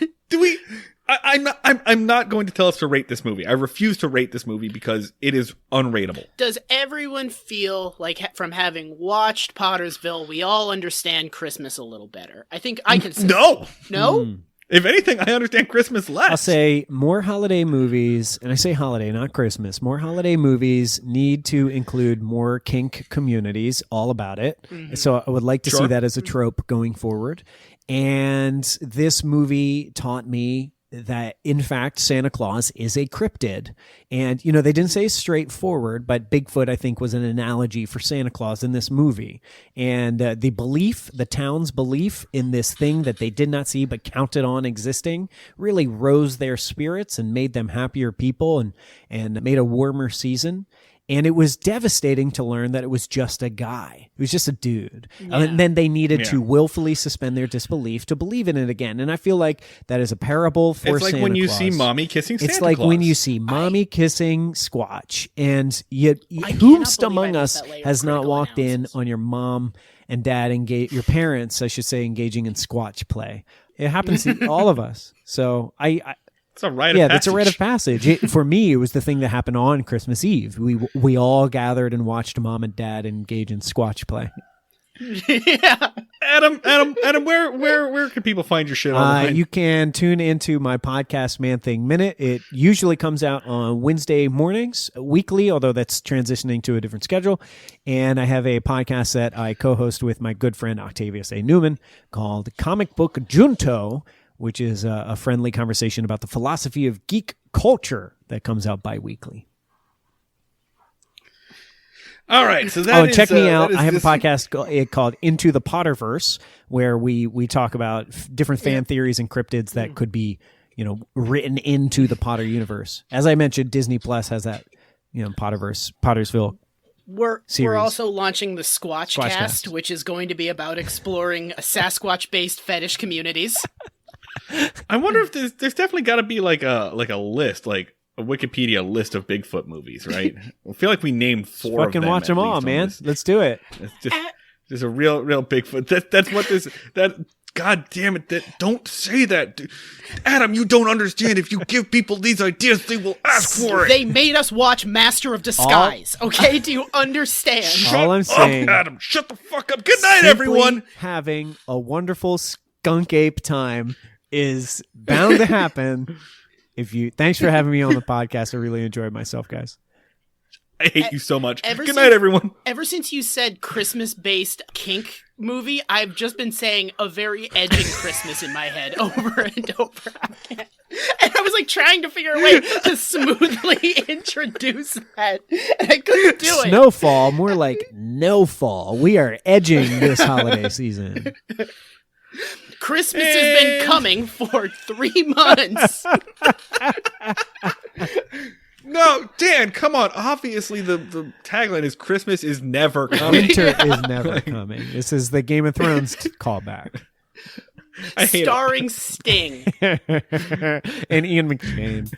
I'm not going to tell us to rate this movie. I refuse to rate this movie because it is unrateable. Does everyone feel like from having watched Pottersville, we all understand Christmas a little better? I think I can say No. No? If anything, I understand Christmas less. I'll say more holiday movies, and I say holiday, not Christmas. More holiday movies need to include more kink communities, all about it. Mm-hmm. So I would like to see that as a trope going forward. And this movie taught me that, in fact, Santa Claus is a cryptid. And, they didn't say straightforward, but Bigfoot, I think, was an analogy for Santa Claus in this movie. And the town's belief in this thing that they did not see but counted on existing really rose their spirits and made them happier people and made a warmer season. And it was devastating to learn that it was just a guy. It was just a dude. Yeah. And then they needed to willfully suspend their disbelief to believe in it again. And I feel like that is a parable for Santa Claus. It's like when you see mommy kissing Santa Claus. It's like when you see mommy kissing Squatch. And whomst among us has not walked in on your mom and dad, your parents, I should say, engaging in Squatch play. It happens to all of us. So it's a rite of passage. That's a rite of passage. For me, it was the thing that happened on Christmas Eve. We all gathered and watched mom and dad engage in Squatch play. Yeah. Adam, where can people find your shit online? You can tune into my podcast, Man Thing Minute. It usually comes out on Wednesday mornings, weekly, although that's transitioning to a different schedule. And I have a podcast that I co-host with my good friend Octavius A. Newman called Comic Book Junto, which is a friendly conversation about the philosophy of geek culture that comes out bi-weekly. All right, so and check me out. I have a podcast called Into the Potterverse, where we talk about different fan theories and cryptids that could be, written into the Potter universe. As I mentioned, Disney Plus has that, Pottersville. We're series. also launching the Squatchcast, Squatchcast, which is going to be about exploring Sasquatch-based fetish communities. I wonder if there's definitely got to be like a list, like a Wikipedia list of Bigfoot movies, right? I feel like we named 4 of them. Fucking watch them all, man. Let's do it. It's just a real Bigfoot. That's what this. God damn it! Don't say that, dude. Adam. You don't understand. If you give people these ideas, they will ask for it. They made us watch Master of Disguise. Okay, do you understand? All I'm saying, Adam, shut the fuck up. Good night, everyone. Having a wonderful skunk ape time is bound to happen. Thanks for having me on the podcast. I really enjoyed myself, guys. I hate you so much. Good night, everyone. Ever since you said Christmas-based kink movie, I've just been saying a very edging Christmas in my head over and over again. And I was like trying to figure a way to smoothly introduce that, and I couldn't do it. Snowfall, more like no fall. We are edging this holiday season. Christmas has been coming for 3 months. No, Dan, come on. Obviously, the tagline is Christmas is never coming. Winter is never coming. This is the Game of Thrones callback. Starring Sting. And Ian McShane.